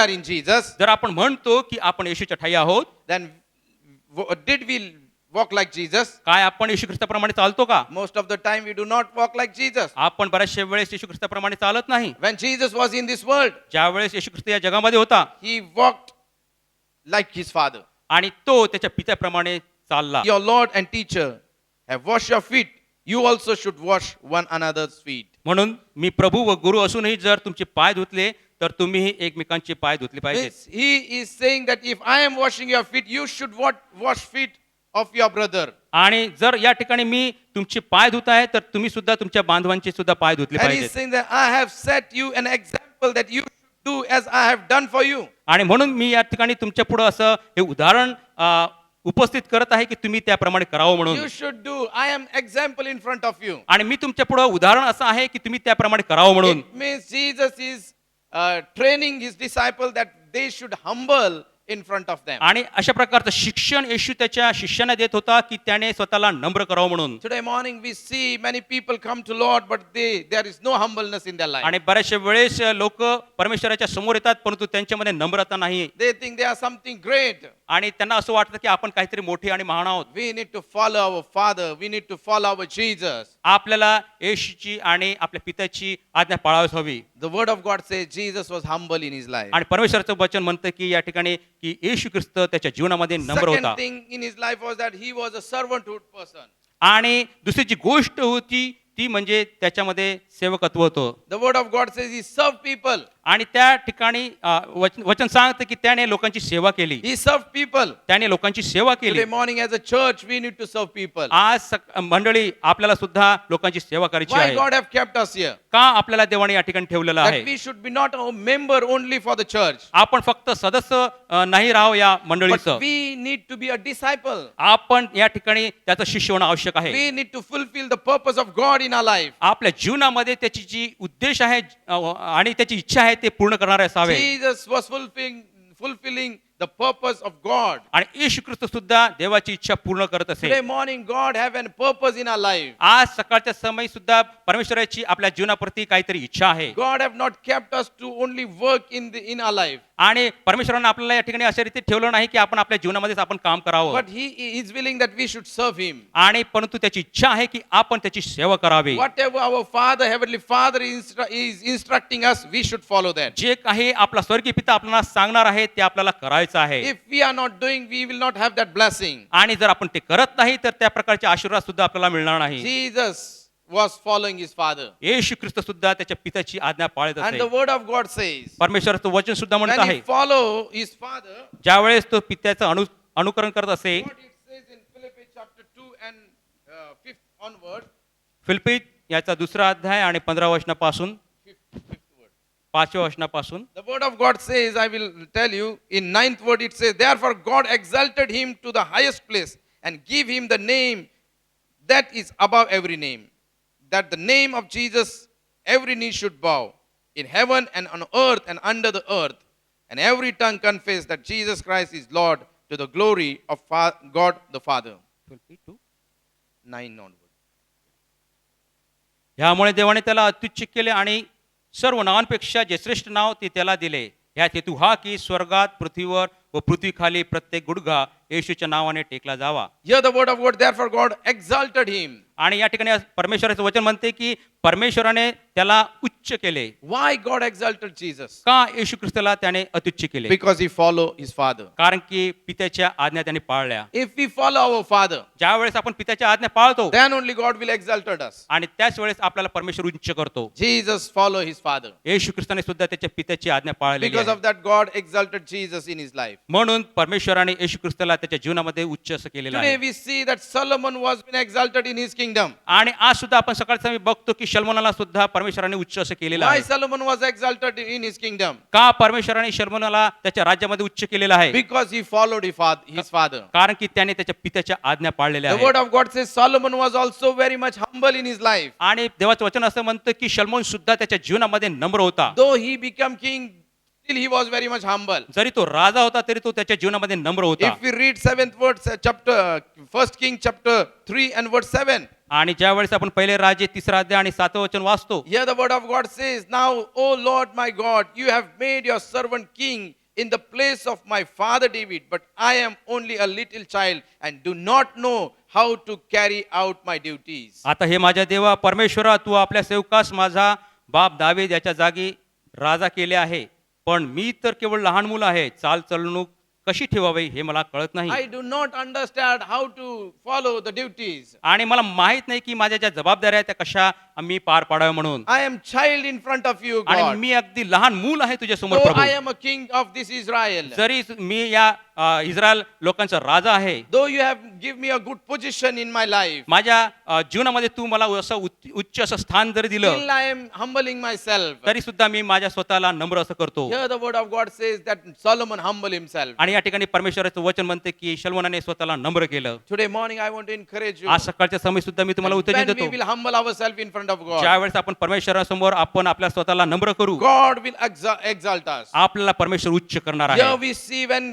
are in Jesus, जर आपण म्हणतो की आपण येशूच्या ठाई आहोत, then did we walk like Jesus? काय आपण येशू ख्रिस्ताप्रमाणे चालतो का? Most of the time we do not walk like Jesus. आपण बऱ्याचशा वेळेस येशू ख्रिस्ताप्रमाणे चालत नाही. When Jesus was in this world, ज्या वेळेस येशू ख्रिस्त या जगामध्ये होता he walked like his father. आणि तो त्याच्या पित्याप्रमाणे चालला. Your Lord and teacher have washed your feet. You also should wash one another's feet. म्हणून मी प्रभू व गुरु असूनही जर तुमचे पाय धुतले तर तुम्हीही एकमेकांचे पाय धुतले पाहिजेत. He is saying that if I am washing your feet, you should wash feet of your brother. आणि जर या ठिकाणी मी तुमचे पाय धुत आहे तर तुम्ही सुद्धा तुमच्या बांधवांचे सुद्धा पाय धुतले And he is पाहिजेत. saying that I have set you an example that you should do as I have done for you. आणि म्हणून मी या ठिकाणी तुमच्या पुढे असं हे उदाहरण उपस्थित करत आहे की तुम्ही त्याप्रमाणे करावं म्हणून. You should do. I am example in front of you. आणि मी तुमच्या पुढे उदाहरण असं आहे की तुम्ही त्याप्रमाणे करावं म्हणून. It means Jesus is training his disciple that they should humble in front of them. आणि अशा प्रकारचं शिक्षण येशू त्याच्या शिष्यांना देत होता की त्याने स्वतःला नम्र करावं म्हणून. Today morning we see many people come to Lord, but there is no humbleness in their life. आणि बऱ्याचशा वेळेस लोक परमेश्वराच्या समोर येतात परंतु त्यांच्यामध्ये नम्रता नाही. They think they are something great. आणि त्यांना असं वाटतं की आपण काहीतरी मोठे आणि महान आहोत. We need to follow our Father. We need to follow our Jesus. आपल्याला येशूची आणि आपल्या पित्याची आज्ञा पाळावीच हवी. The word of God says Jesus was humble in his life. आणि परमेश्वराचं वचन म्हणतं की या ठिकाणी की येशू ख्रिस्त त्याच्या जीवनामध्ये नम्र होता. Second thing in his life was that he was a servanthood person. आणि दुसरी जी गोष्ट होती ती म्हणजे त्याच्यामध्ये सेवकत्व होतं. The word of God says he served people. आणि त्या ठिकाणी वचन सांगतं की त्याने लोकांची सेवा केली. He served people. त्याने लोकांची सेवा केली. Today morning as a church we need to serve people. आज मंडळी आपल्याला सुद्धा लोकांची सेवा करायची Why आहे. God have kept us here? का आपल्याला देवाने या ठिकाणी ठेवलेलं That आहे. we should be not a member only for the church. आपण फक्त सदस्य नाही राहावं या मंडळीचं. But we need to be a disciple. आपण या ठिकाणी त्याचं शिष्य होणं आवश्यक आहे. We need to fulfill the purpose of God in our life. आपल्या जीवनामध्ये त्याची जी उद्देश आहे आणि त्याची इच्छा आहे ते पूर्ण करणारे असावे. Jesus was fulfilling the purpose of God. आणि येशू ख्रिस्त सुद्धा देवाची इच्छा पूर्ण करत असे. Today morning God have a purpose in our life. आज सकाळच्या समय सुद्धा परमेश्वराची आपल्या जीवनाप्रती काहीतरी इच्छा आहे. God have not kept us to only work in our life. आणि परमेश्वराने आपल्याला या ठिकाणी अशा रीतीत ठेवलं नाही की आपण आपल्या जीवनामध्येच आपण काम करावं. But he is willing that we should serve him. आणि परंतु त्याची इच्छा आहे की आपण त्याची सेवा करावी. Whatever our Father, Heavenly Father is instructing us, we should follow that. जे काही आपला स्वर्गीय पिता आपल्याला सांगणार आहे ते आपल्याला करायचं आहे. If we are not doing, we will not have that blessing. आणि जर आपण ते करत नाही तर त्या प्रकारचे आशीर्वाद सुद्धा आपल्याला मिळणार नाही. Jesus was following his Father. येशू ख्रिस्त सुद्धा त्याच्या पित्याची आज्ञा पाळत And असे. the word of God says, परमेश्वराचं वचन सुद्धा म्हणत when आहे he follow his Father, ज्या वेळेस तो पित्याचं अनुकरण करत असे. what it says in Philippians chapter 2 and 5th onward, फिलिप्पी याचा दुसरा अध्याय आणि 15 वचनापासून fifth word. 5व्या वचनापासून The word of God says, I will tell you, in 9th word it says, therefore God exalted him to the highest place and give him the name that is above every name, that the name of Jesus every knee should bow, in heaven and on earth and under the earth, and every tongue confess that Jesus Christ is Lord, to the glory of God the Father. 9 onward. ह्यामुळे देवाने त्याला अत्युच्च केले आणि सर्व नावांपेक्षा जे श्रेष्ठ नाव ते त्याला दिले. ह्यात हेतू हा की स्वर्गात पृथ्वीवर व पृथ्वीखाली प्रत्येक गुडघा येशूच्या नावाने टेकला जावा. Here the word of God, therefore God exalted him. आणि या ठिकाणी परमेश्वराचं वचन म्हणते की परमेश्वराने त्याला उच्च केले. Why God exalted Jesus? का येशू ख्रिस्ताला त्याने अत्युच्च केले? Because he followed his Father. कारण की पित्याच्या आज्ञा त्याने पाळल्या. If we follow our Father, ज्या वेळेस आपण पित्याच्या आज्ञा पाळतो then only God will exalt us. आणि त्याच वेळेस आपल्याला परमेश्वर उच्च करतो. Jesus followed his Father. येशू ख्रिस्ताने सुद्धा त्याच्या पित्याची आज्ञा पाळलेली Because आहे. of that, God exalted Jesus in his life. म्हणून परमेश्वराने येशू ख्रिस्ताला त्याच्या जीवनामध्ये उच्च असं केलेलं Today आहे. we see that Solomon was been exalted in his kingdom. आणि आज सुद्धा आपण सकाळचा बघतो की शल्मोनाला सुद्धा परमेश्वराने उच्च असं केलेलं Why आहे. Solomon was exalted in his kingdom? का परमेश्वराने शल्मोनाला त्याच्या राज्यामध्ये उच्च केलेलं आहे? Because he followed his father. कारण की त्याने त्याच्या पित्याच्या आज्ञा पाळलेल्या The word आहेत. of God says Solomon was also very much humble in his life. आणि देवाचं वचन असं म्हणतं की शल्मोन सुद्धा त्याच्या जीवनामध्ये नम्र होता. Though he became king, still he was very much humble. जरी तो राजा होता तरी तो त्याच्या जीवनामध्ये नम्र होता. If we read 7th verse, chapter 1 King chapter 3 and verse 7. आणि ज्या वेळेस आपण पहिले राजे 3रा अध्याय आणि 7वं वचन वाचतो. Here the word of God says, now, O Lord my God, you have made your servant king in the place of my father David, but I am only a little child and do not know how to carry out my duties. आता हे माझ्या देवा परमेश्वरा, तू आपल्या सेवकास माझा बाप दावीद याच्या जागी राजा केले आहे, पण मी तर केवळ लहान मुलं आहे. चाल चलणूक कशी ठेवावी हे मला कळत नाही. I do not understand how to follow the duties. आणि मला माहित नाही की माझ्या ज्या जबाबदाऱ्या आहेत त्या कशा मी पार पाडाव्या म्हणून. I am child in front of you, आणि God. मी अगदी लहान मूल आहे तुझ्या समोर Though Prabhu. I am a king of this Israel. जरी मी या इस्रायल लोकांचा राजा आहे, Though you have give me a good position in my life. माझ्या जीवनामध्ये तू मला असं उच्च असं स्थान जरी दिलं Still I am humbling myself. तरी सुद्धा मी माझ्या स्वतःला नम्र असं करतो. Here the word of God says that Solomon humbled himself. आणि या ठिकाणी परमेश्वराचं वचन म्हणते की शल्मोनाने स्वतःला नम्र केलं. Today morning I want to encourage you. आज सकाळच्या समय सुद्धा मी तुम्हाला उत्तेजन When we देतो. will humble ourselves in front of God, ज्या वेळेस आपण परमेश्वरासमोर आपण आपल्या स्वतःला नम्र करू, God will exalt us. आपल्याला परमेश्वर उच्च करणार Here आहे. we see when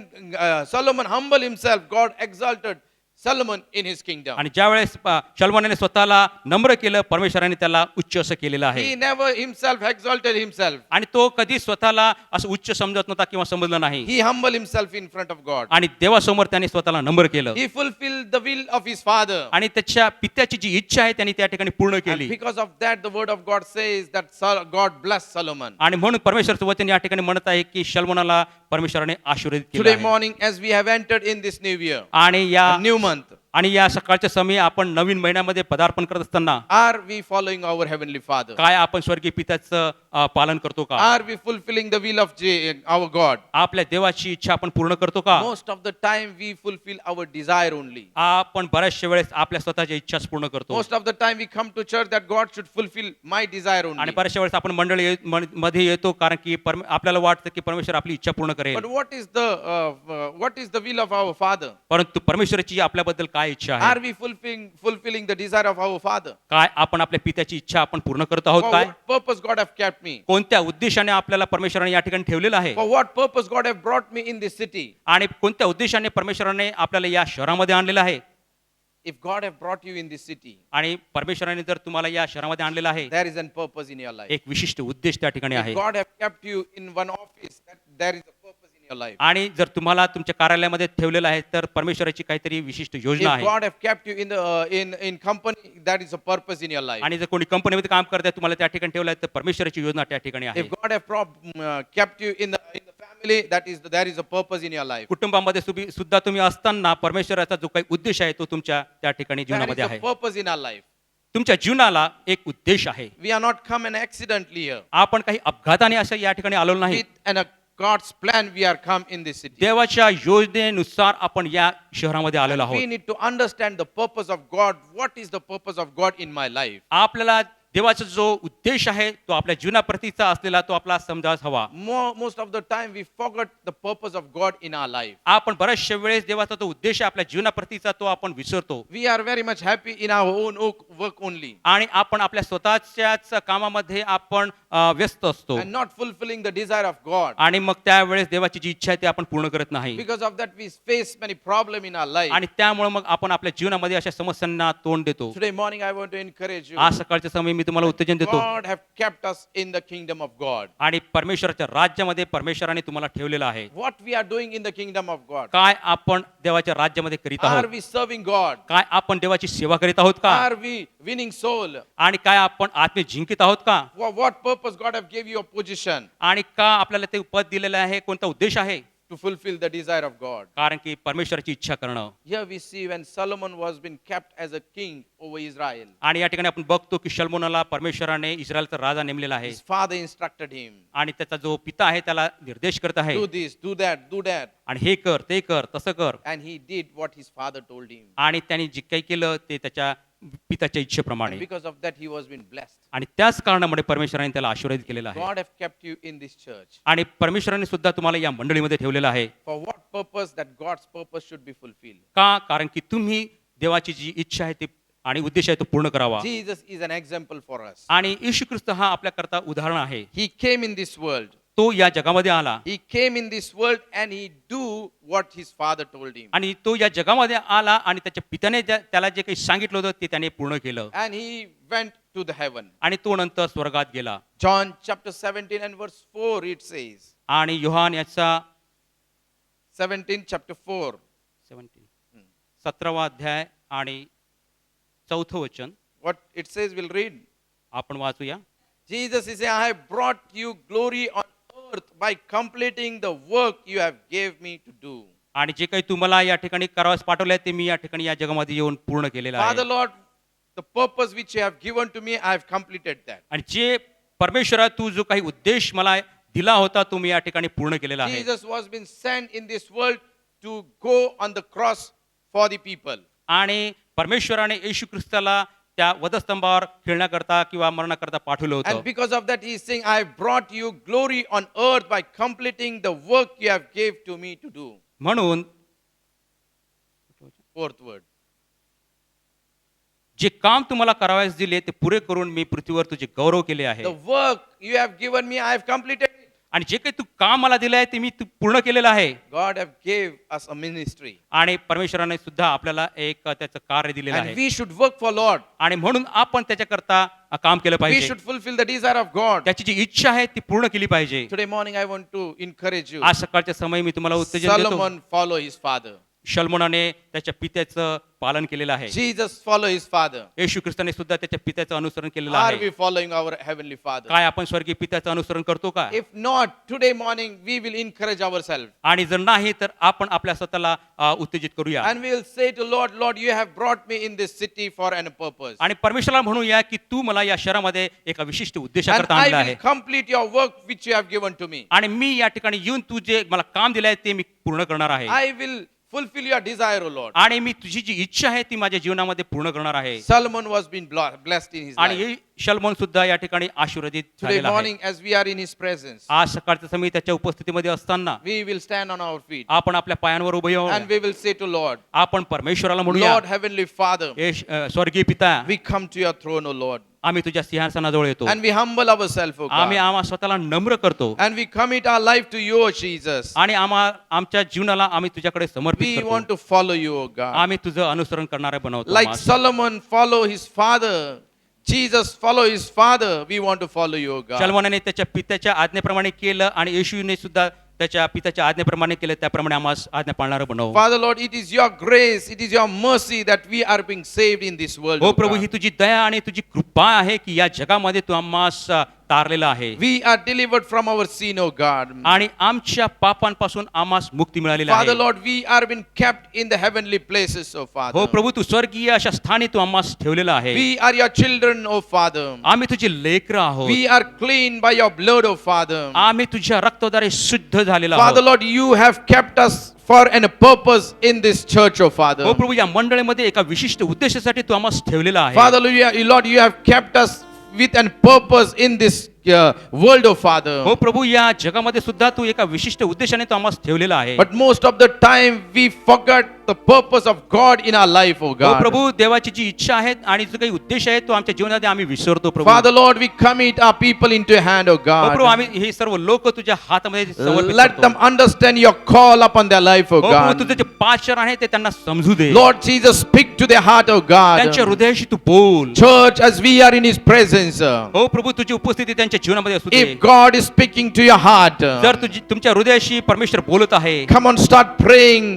Solomon humbled himself, God exalted Solomon in his kingdom. आणि ज्यावेळेस शलोमोनाने स्वतःला नम्र केलं, परमेश्वराने त्याला उच्च असं केलेलं आहे. He never himself exalted himself. आणि तो कधी स्वतःला असं उच्च समजत नव्हता किंवा समजलं नाही. He humbled himself in front of God. आणि देवासमोर त्याने स्वतःला नम्र केलं He fulfilled the will of his father. आणि त्याच्या पित्याची जी इच्छा आहे त्यांनी त्या ठिकाणी पूर्ण And केली. because of that, the word of God says that God blessed Solomon. आणि म्हणून परमेश्वरचं वचन या ठिकाणी म्हणत आहे की शलोमोनाला परमेश्वराने आशीर्वादित केलं Today आहे. morning, as we have entered in this new year, आणि या a new month, आणि या सकाळच्या समयी आपण नवीन महिन्यामध्ये पदार्पण करत असताना are we following our heavenly Father? काय आपण स्वर्गीय पित्याचं पालन करतो का? Are we fulfilling the will of our God? आपल्या देवाची इच्छा आपण पूर्ण करतो का? Most of the time, we fulfill our desire only. आपण बऱ्याचशा वेळेस आपल्या स्वतःच्या इच्छाच पूर्ण करतो. Most of the time, we come to church that God should fulfill my desire आणि only. बऱ्याचशा वेळेस आपण मध्ये येतो कारण की आपल्याला वाटतं की परमेश्वर आपली इच्छा पूर्ण करेल. But what is the will of our Father? परंतु परमेश्वराची आपल्याबद्दल काय इच्छा Are आहे? we fulfilling the desire of our Father? काय आपण आपल्या पित्याची इच्छा आपण पूर्ण करत आहोत For काय? what purpose God have kept me? कोणत्या उद्देशाने आपल्याला परमेश्वराने या ठिकाणी ठेवलेलं आहे? For what purpose God have brought me in this city? आणि कोणत्या उद्देशाने परमेश्वराने आपल्याला या शहरामध्ये आणलेलं आहे? If God have brought you in this city, आणि परमेश्वराने जर तुम्हाला या शहरामध्ये आणलेलं आहे, there is a purpose in your life. एक विशिष्ट उद्देश त्या ठिकाणी If आहे. God have kept you in one office, there is a purpose in your life. आणि जर तुम्हाला तुमच्या कार्यालयामध्ये ठेवलेलं आहे तर परमेश्वराची काहीतरी विशिष्ट योजना If आहे. God have kept you in the in company, that is a purpose in your life. आणि जर कोणी कंपनीमध्ये काम करताय तुम्हाला त्या ठिकाणी ठेवलं आहे तर परमेश्वराची योजना त्या ठिकाणी आहे. If God have kept you in the family, there is a purpose in your life. कुटुंबामध्ये सुद्धा तुम्ही असताना परमेश्वराचा जो काही उद्देश आहे तो तुमच्या त्या ठिकाणी There is जीवनामध्ये a आहे. purpose in our life. तुमच्या जीवनाला एक उद्देश आहे. We are not come and accidentally here. आपण काही अपघाताने असं या ठिकाणी आलो नाही. With and a God's plan, we are come in this city. देवाच्या योजनेनुसार आपण या शहरामध्ये आलेलो We आहोत. need to understand the purpose of God. What is the purpose of God in my life? आपल्याला देवाचा जो उद्देश आहे तो आपल्या जीवनाप्रतीचा असलेला तो आपला समजाच हवा. Most of the time, we forget the purpose of God in our life. आपण बऱ्याचशा वेळेस देवाचा तो उद्देश आहे आपल्या जीवनाप्रतीचा तो आपण विसरतो. We are very much happy in our own work only आणि आपण आपल्या स्वतःच्याच कामामध्ये आपण व्यस्त असतो and not fulfilling the desire of God. आणि मग त्यावेळेस देवाची जी इच्छा आहे ती आपण पूर्ण करत नाही. Because of that, we face many problems in our life. आणि त्यामुळे मग आपण आपल्या जीवनामध्ये अशा समस्यांना तोंड देतो. Today morning, I want to encourage you. आज सकाळच्या समय मी तुम्हाला उत्तेजन देतो God have kept us in the kingdom of God. आणि परमेश्वराच्या राज्यामध्ये परमेश्वराने तुम्हाला ठेवलेलं आहे. What we are doing in the kingdom of God? काय आपण देवाच्या राज्यामध्ये करीत Are आहोत? we serving God? काय आपण देवाची सेवा करीत आहोत का? Are we winning soul? आणि काय आपण आत्मे जिंकित आहोत का? For what purpose God have gave you a position? आणि का आपल्याला ते पद दिलेलं आहे? कोणता उद्देश आहे? To fulfill the desire of God. कारण की परमेश्वराची इच्छा करणं. Here we see when Solomon was being kept as a king over Israel. आणि या ठिकाणी आपण बघतो की शल्मोनाला परमेश्वराने इस्रायलचा राजा नेमलेला आहे His father instructed him. आणि त्याचा जो पिता आहे त्याला निर्देश करत आहे Do this, do that, do that. आणि हे कर ते कर तसं कर And he did what his father told him. आणि त्याने जे काही केलं ते त्याच्या पिताच्या And इच्छेप्रमाणे because of that, he was been blessed. आणि त्याच कारणामुळे परमेश्वराने त्याला आशीर्वादित केलेला आहे. God have kept you in this church. आणि परमेश्वराने सुद्धा तुम्हाला या मंडळीमध्ये ठेवलेलं आहे. For what purpose? That God's purpose should be fulfilled. का? कारण की तुम्ही देवाची जी इच्छा आहे ती आणि उद्देश आहे तो पूर्ण करावा. Jesus is an example for us. आणि येशू ख्रिस्त हा आपल्याकरता उदाहरण आहे. He came in this world. तो या जगामध्ये आला He came in this world and he do what his father told him. आणि तो या जगामध्ये आला आणि त्याच्या पित्याने त्याला जे काही सांगितलं होतं ते त्याने पूर्ण केलं And he went to the heaven. आणि तो नंतर स्वर्गात गेला. John chapter 17 and verse 4 it says. आणि योहान याचा 17 chapter 4. 17वा अध्याय आणि 4थं वचन What it says we'll read. आपण वाचूया. Jesus is saying, I have brought you glory on earth by completing the work you have gave me to do. आणि जे काही तुम्हाला या ठिकाणी करावयास पाठवलंय ते मी या ठिकाणी या जगामध्ये येऊन पूर्ण केलेलं Father आहे. Lord, the purpose which you have given to me, I have completed that. आणि जे परमेश्वरा तू जो काही उद्देश मला दिला होता तो मी या ठिकाणी पूर्ण केलेला आहे. Jesus was been sent in this world to go on the cross for the people. आणि परमेश्वराने येशू ख्रिस्ताला त्या वधस्तंभावर खेळण्याकरता किंवा मरणाकरता पाठवलं And होतं. because of that, he is saying, I have brought you glory on earth by completing the work you have gave to me to do. म्हणून Fourth word. जे काम तुम्हाला करावयास दिले ते पुरे करून मी पृथ्वीवर तुझे गौरव केले आहे. The work you have given me, I have completed it. आणि जे काही तू काम मला दिलं आहे ते मी पूर्ण केलेलं आहे. God have gave us a ministry. आणि परमेश्वराने सुद्धा आपल्याला एक त्याचं कार्य दिलेलं And आहे. we should work for Lord. आणि म्हणून आपण त्याच्याकरता काम केलं We पाहिजे. should fulfill the desire of God. त्याची जी इच्छा आहे ती पूर्ण केली पाहिजे. Today morning I want to encourage you. आज सकाळच्या समय मी तुम्हाला उत्तेजन देतो. Solomon follow his father. शल्मोनाने त्याच्या पित्याचं पालन केलेलं आहे. Jesus follow his father. येशू ख्रिस्ताने सुद्धा त्याच्या पित्याचं अनुसरण केलेलं Are we आहे. following our heavenly father? काय आपण स्वर्गीय पित्याचं अनुसरण करतो का? If not, today morning we will encourage ourselves. आणि जर नाही तर आपण आपल्या स्वतःला उत्तेजित करूया. And we will say to Lord, Lord, you have brought me in this city for a purpose. आणि परमेश्वराला म्हणूया की तू मला या शहरामध्ये एका विशिष्ट And उद्देशाकरता I आणलं will आहे. complete your work which you have given to me. आणि मी या ठिकाणी येऊन तू जे मला काम दिलं आहे ते मी पूर्ण करणार आहे. I will fulfill your desire, O Lord. आणि मी तुझी जी इच्छा आहे ती माझ्या जीवनामध्ये पूर्ण करणार आहे. Solomon was being blessed in his life. आणि शल्मोन सुद्धा या ठिकाणी आशीर्वादित Today झालेला आहे. morning, as we are in his presence, आज सकाळच्या समय त्याच्या उपस्थितीमध्ये असताना we will stand on our feet आपण आपल्या पायांवर उभे and राहू. we will say to Lord, आपण परमेश्वराला म्हणूया, Lord, heavenly Father, स्वर्गीय पिता, we come to your throne, O Lord, आम्ही तुझ्या सिंहासनाजवळ येतो. and we humble ourselves, O आम्ही God, स्वतःला नम्र करतो and we commit our life to you, O Jesus. आणि आमच्या जीवनाला आम्ही तुझ्याकडे समर्पित We करतो. want to follow you, O God. आम्ही तुझं अनुसरण करणारे बनवतो. Like Solomon follow his father, Jesus follow his father, we want to follow you, O God. शल्मोनाने त्याच्या पित्याच्या आज्ञेप्रमाणे केलं आणि येशूने सुद्धा त्याच्या पित्याच्या आज्ञेप्रमाणे केलं, त्याप्रमाणे आम्हाला आज्ञा पाळणारं बनव. Father Lord, it is your grace, it is your mercy that we are being saved in this world. हो O प्रभू, God. ही तुझी दया आणि तुझी कृपा आहे की या जगामध्ये तू आम्हास तारलेला आहे We are delivered from our sin, O God. आणि आमच्या पापांपासून आम्हास मुक्ती मिळालेली Father आहे. Lord, we are being kept in the heavenly places, O Father. हो प्रभू, तू स्वर्गीय अशा स्थानी तू आम्हास ठेवलेला आहे. We are your children, O Father. आम्ही तुझी लेकरं आहोत. We are clean by your blood, O Father. आम्ही तुझ्या रक्ताद्वारे शुद्ध झालेला Father आहोत. Lord, you have kept us for a purpose in this church, O Father. हो प्रभू, या मंडळीमध्ये एका विशिष्ट उद्देशासाठी तू आम्हास ठेवलेला आहे. Father Lord, you have kept us with a purpose in this world, O Father. हो प्रभू, या जगामध्ये सुद्धा तू एका विशिष्ट उद्देशाने तू आम्हास ठेवलेला आहे. But most of the time we forgot the purpose of God in our life, O हो God. प्रभू, देवाची जी इच्छा आहे आणि जो काही उद्देश आहे तो आमच्या जीवनामध्ये आम्ही विसरतो प्रभू. Father Lord, we commit our people into your hand, O हो प्रभू, God. आम्ही हे सर्व लोक तुझ्या हातामध्ये समर्पित Let करतो. them understand your call upon their life, O हो प्रभू, तुझे God. जे पाचर आहे ते त्यांना समजू दे. Lord Jesus, speak to their heart, O त्यांच्या God. हृदयाशी तू बोल. Church, as we are in His presence, हो प्रभू, तुझी उपस्थिती त्यांच्या जीवनामध्ये असू दे. if God is speaking to your heart, जर तुमच्या हृदयाशी परमेश्वर बोलत आहे, come on, start praying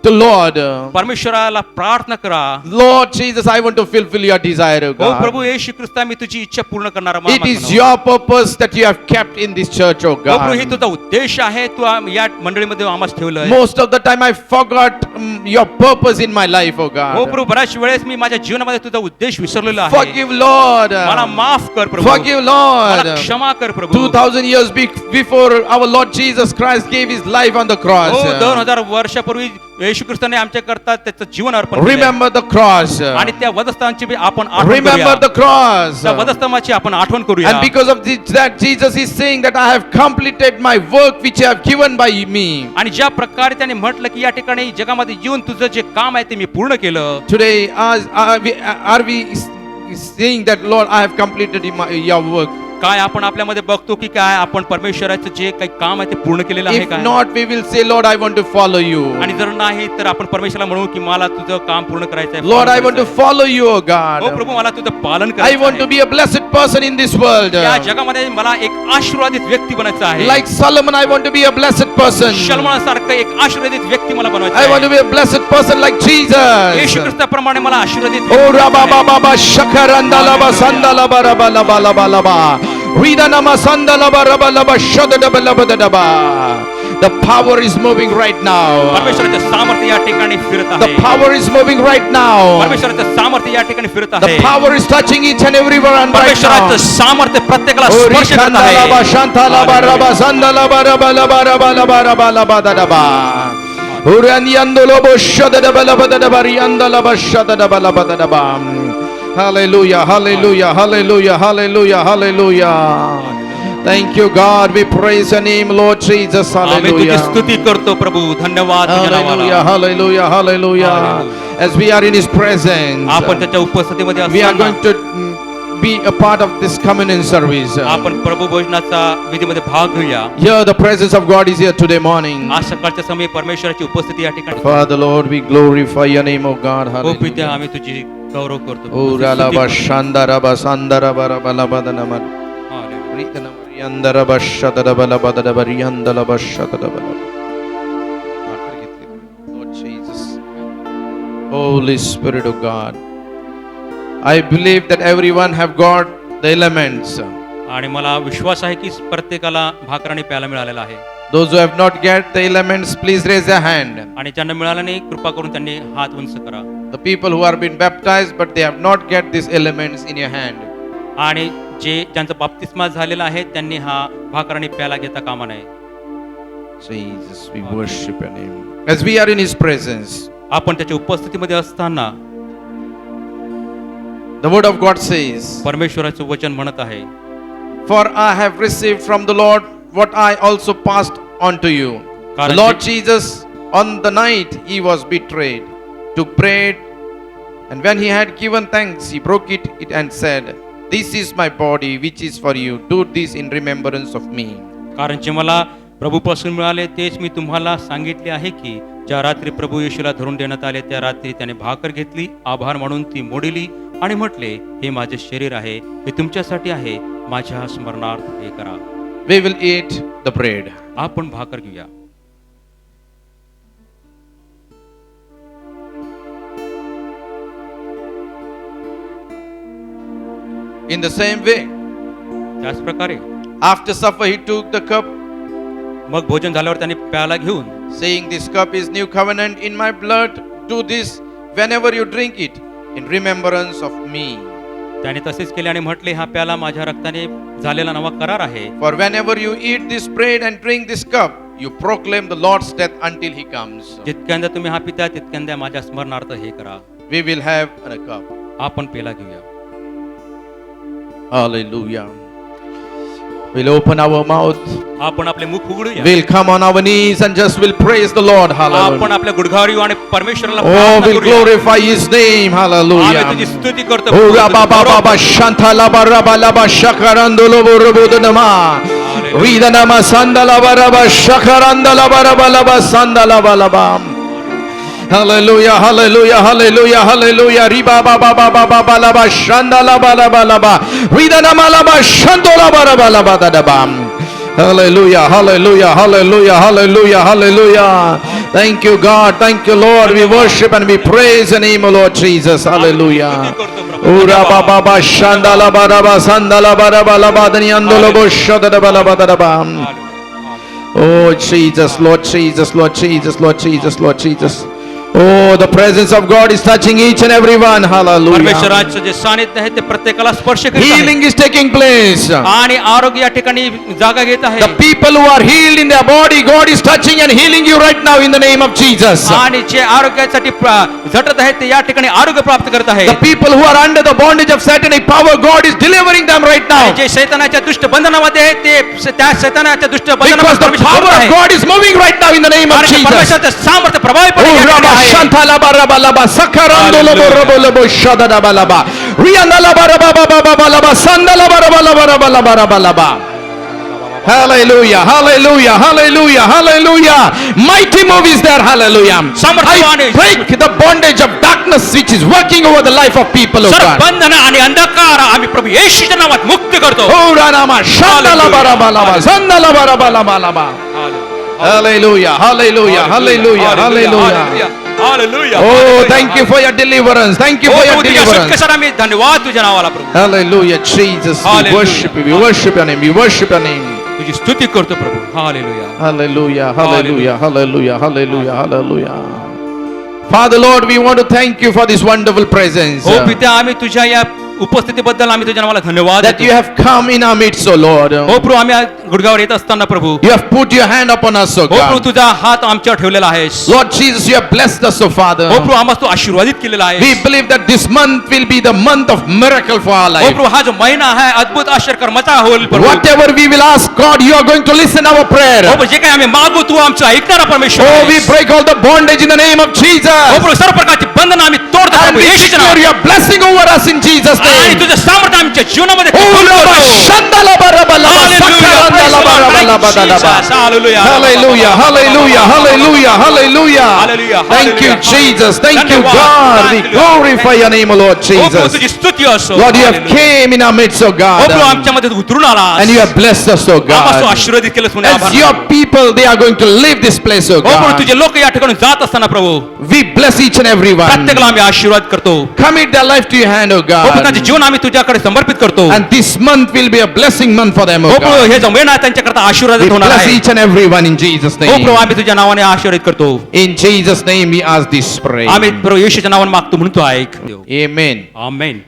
to Lord. परमेश्वराला प्रार्थना करा. Lord Jesus, I want to fulfill your desire, O हो प्रभू, God. येशू ख्रिस्ता, मी तुझी इच्छा पूर्ण करणारा It माणूस is बनव. your purpose that you have kept in this church, O हो प्रभू, ही God. तुझा उद्देश आहे, तू या मंडळीमध्ये आम्हाला ठेवलं आहे. Most of the time I forgot your purpose in my life, O हो God. प्रभू, बऱ्याच वेळेस मी माझ्या जीवनामध्ये तुझा उद्देश विसरलेला आहे. Forgive, Lord. मला माफ कर प्रभू. Forgive, मला Lord. क्षमा कर प्रभू. 2000 years before our Lord Jesus Christ gave His life on the हो, cross. 2000 वर्षापूर्वी येशू ख्रिस्ताने आमच्या करता त्याचं जीवन अर्पण केलं. Remember the cross. आणि त्या वधस्थानाची बी आपण आठवण Remember करूया. the cross. त्या वधस्तंभाची आपण आठवण करूया. And because of that, Jesus is saying that I have completed my work which you have given by me. आणि ज्या प्रकारे त्याने म्हटलं की या ठिकाणी जगामध्ये येऊन तुझं जे काम आहे ते मी पूर्ण केलं. Today, are we saying that, Lord, I have completed your work? काय आपण आपल्यामध्ये बघतो की काय आपण परमेश्वराचं जे काही काम आहे ते पूर्ण केलेलं आहे If काय? not, we will say, Lord, I want to follow you. आणि जर नाही तर आपण परमेश्वराला म्हणू की मला तुझं काम पूर्ण करायचं आहे. Lord, I want to follow you, O हो God. प्रभू, मला तुझं पालन I करायचं want to आहे. be a blessed person in this world. या जगामध्ये मला एक आशीर्वादित व्यक्ती बनायचं आहे. Like Solomon, I want to be a blessed person. शल्मोनासारखं एक आशीर्वादित व्यक्ती मला बनवायचं I want to आहे. be a blessed person like Jesus. येशू ख्रिस्ताप्रमाणे मला आशीर्वादित Oh, व्यक्ती Rabba बनायचं आहे. Baba Shakarandala Basanda Laba Rabba Laba Laba Laba. Rida Namasanda Laba Rabba Laba Shada Daba Laba Daba. The power is moving right now. परमेश्वराचं सामर्थ्य या ठिकाणी फिरत The आहे. power is moving right now. परमेश्वराचं सामर्थ्य या ठिकाणी फिरत The आहे. power is touching each and everyone right now. परमेश्वराचं सामर्थ्य प्रत्येकाला Oh, स्पर्श करत Rikanda Laba आहे. Shanta Laba Rabba Sanda Laba Rabba Laba Rabba Laba Rabba Laba Daba. Urianyando Lobo Shada Daba Laba Daba Rianda Laba Shada Daba Laba Daba. Hallelujah, hallelujah, hallelujah, hallelujah, hallelujah. Thank you, God. We praise your name, Lord Jesus. आम्ही तुझी Hallelujah. स्तुती करतो प्रभू. धन्यवाद तुझ्या Hallelujah, नावाला. hallelujah, hallelujah. Hallelujah. As we are in His presence, आपण त्याच्या उपस्थितीमध्ये we are असताना going to be a part of this communion service. आपण प्रभू भोजनाचा विधीमध्ये भाग घेऊया. Here the presence of God is here today morning. आज सकाळच्या समयी परमेश्वराची उपस्थिती या ठिकाणी. Father Lord, we glorify your name, O God. हो Hallelujah. पित्या, आम्ही तुझी गौरव करतो. O Ralaba Shandaraba Sandaraba Rabalabadanaman. Hallelujah. Ritanamariandaraba Shadarabalabadaba Riandalaba Shadarabalaba. Lord Jesus. Holy Spirit of God. I believe that everyone have got the elements. आणि मला विश्वास आहे की प्रत्येकाला भाकर आणि प्याला मिळालेला आहे. Those who have not get the elements, please raise their hand. आणि ज्यांना मिळालं नाही, कृपा करून त्यांनी हात उंच करा. The people who are been baptized but they have not get these elements in your hand. आणि ज्यांचा बाप्तिस्मा झालेला आहे त्यांनी हा भाकर आणि प्याला घेता कामा नये. Jesus, we worship your name. As we are in his presence, आपण त्याच्या उपस्थितीमध्ये असताना the word of God says, परमेश्वराचं वचन म्हणत आहे, For I have received from the Lord what I also passed on to you. The Lord Jesus, on the night he was betrayed, took bread, and when he had given thanks, he broke it and said, This is my body, which is for you. Do this in remembrance of me. कारण जे मला प्रभूपासून मिळाले तेच मी तुम्हाला सांगितले आहे की ज्या रात्री प्रभू येशूला धरून देण्यात आले त्या रात्री त्याने भाकर घेतली, आभार मानून ती मोडिली आणि म्हटले, हे माझे शरीर आहे, हे तुमच्यासाठी आहे, माझ्या स्मरणार्थ हे करा. We will eat the bread. आपण भाकर घेऊया. In the same way, त्याच प्रकारे after supper he took the cup, मग भोजन झाल्यावर त्याने प्याला घेऊन saying, This cup is new covenant in my blood. Do this whenever you drink it in remembrance of me. त्याने तसेच केले आणि म्हटले, हा प्याला माझ्या रक्ताने झालेला नवा करार आहे. For whenever you eat this bread and drink this cup, you proclaim the Lord's death until he comes. जितक्यांदा तुम्ही हा पिता तितक्यांदा माझ्या स्मरणार्थ हे करा. We will have a cup. आपण पेला घेऊया. Hallelujah. We'll open our mouth. आपण आपले मुख उघडूया. We'll come on our knees and just will praise the Lord. आपण Hallelujah. आपल्या गुडघावर येऊ आणि परमेश्वराला Oh, प्रार्थना we'll करूया. glorify his name. आम्ही तुझी Hallelujah. स्तुती करतो. Oh, Rabba Baba Baba Shanta Laba Rabba Laba Shakarandolo Borobodama. Rida Nama Sandala Baraba Shakarandala Baraba Laba Sandala Balaba. Hallelujah, hallelujah, hallelujah, hallelujah. Riba Baba Baba Baba Laba Shandala Balaba Laba. Rida Nama Laba Shandola Baraba Laba Dadaba. Hallelujah, hallelujah, hallelujah, hallelujah, hallelujah. Thank you, God. Thank you, Lord. We worship and we praise the name of Lord Jesus. Hallelujah. Ura Baba Baba Shandala Baraba Sandala Baraba Laba Daniandolo Boshadaba Laba Dadaba. Oh, Jesus, Lord Jesus, Lord Jesus, Lord Jesus, Lord Jesus. Oh, the presence of God is touching each and every one. Hallelujah. परमेश्वराचं जे सानिध्य आहे ते प्रत्येकाला स्पर्श करीत आहे. Healing is taking place. आणि आरोग्य या ठिकाणी जागा घेत आहे. The people who are healed in their body, God is touching and healing you right now in the name of Jesus. आणि जे आरोग्यासाठी झटत आहेत ते या ठिकाणी आरोग्य प्राप्त करत आहे. The people who are under the bondage of satanic power, God is delivering them right now. जे शैतानाच्या दुष्ट बंधनामध्ये आहेत ते त्या शैतानाच्या दुष्ट Because बंधनामध्ये the power of God is moving right now in the name of कारण Jesus. परमेश्वराचं सामर्थ्य प्रभावीपणे Oh, या ठिकाणी Rabba आहे. Shanta Laba Rabba Laba Sakarando Lobo Robo Lobo Shada Laba Laba Rianda Laba Rabba Baba Baba Laba Sanda Laba Rabba Laba Rabba Laba Rabba Laba. Hallelujah, hallelujah, hallelujah, hallelujah. Mighty move is there, hallelujah. I break the bondage of darkness which is working over the life of people of सर्व God. बंधन आणि अंधकार आम्ही प्रभू येशूच्या नावात मुक्त करतो. Oh, Rama Shanda Laba Rabba Laba Sanda Laba Rabba Laba Laba. Hallelujah, hallelujah, hallelujah, hallelujah. Hallelujah. Oh, thank you for your deliverance. Thank you for your deliverance. आम्ही धन्यवाद तुझ्या नावाला प्रभू. Hallelujah, Jesus. We Hallelujah. worship you. We worship your name. We worship your name. तुझी स्तुती करतो प्रभू. Hallelujah. Hallelujah, hallelujah, hallelujah, hallelujah, hallelujah. Father Lord, we want to thank you for this wonderful presence. हो पित्या आम्ही तुझ्या या उपस्थितीबद्दल आम्ही तुझ्या नावाला धन्यवाद That you have come in our midst, O Lord. हो प्रभू आम्ही आज गुडघावर येत असताना प्रभू You have put your hand upon us, O हो प्रभू God. तुझा हात आमच्यावर ठेवलेला आहेस. Lord Jesus, you have blessed us, O Father. हो प्रभू आम्हाला तू आशीर्वादित केलेला We आहेस. believe that this month will be the month of miracle for our हो life. प्रभू हा जो महिना आहे अद्भुत आश्चर्यकर्माचा होईल प्रभू. Whatever we will ask God, you are going to listen our prayer. हो प्रभू जे काही आम्ही मागू तू आमचं ऐकणारा परमेश्वर Oh, we आहेस. break all the bondage in the name of हो Jesus. प्रभू सर्व प्रकारची बंधनं आम्ही तोडतो And प्रभू we येशूच्या declare नावात. your blessing over us in Jesus' आणि आणि तुझं सामर्थ्य आमच्या जीवनामध्ये Oh, कबूल Rabba, करतो. Shandala, Baraba, Laba, Hallelujah. Sakaranda, Praise Laba, God. Raba, Thank you, Laba, Laba. Jesus. Hallelujah. Hallelujah, hallelujah, hallelujah, hallelujah. Hallelujah, Thank you, hallelujah. Jesus. Thank you, धन्यवाद. God. We Hallelujah. glorify your name, O Lord Oh, Prabhu, Jesus. तुझी स्तुती असो. Lord, you have Hallelujah. came in our midst, O Oh, Prabhu, God. आमच्यामध्ये उतरून आलास. And you have blessed us, O आम्हाला God. आशीर्वादित केलं तुने. As your people, they are going to leave this place, O हो प्रभू, God. तुझे लोक या ठिकाणी जात असताना प्रभू We bless each and every one. प्रत्येकाला आम्ही आशीर्वाद करतो. Commit their life to your hand, O हो प्रभू, त्यांचे God. जीवन आम्ही तुझ्याकडे समर्पित करतो. And this month will be a blessing month for them, हो O प्रभू, God. हे जो महिना आहे त्यांच्याकरता आशीर्वादित We होणार bless आहे. each and every one in Jesus' हो प्रभू, name. आम्ही तुझ्या नावाने आशीर्वादित करतो. In Jesus' name we ask this prayer. आम्ही प्रभू येशूच्या नावाने मागतो म्हणून तो ऐक. Amen. आमेन.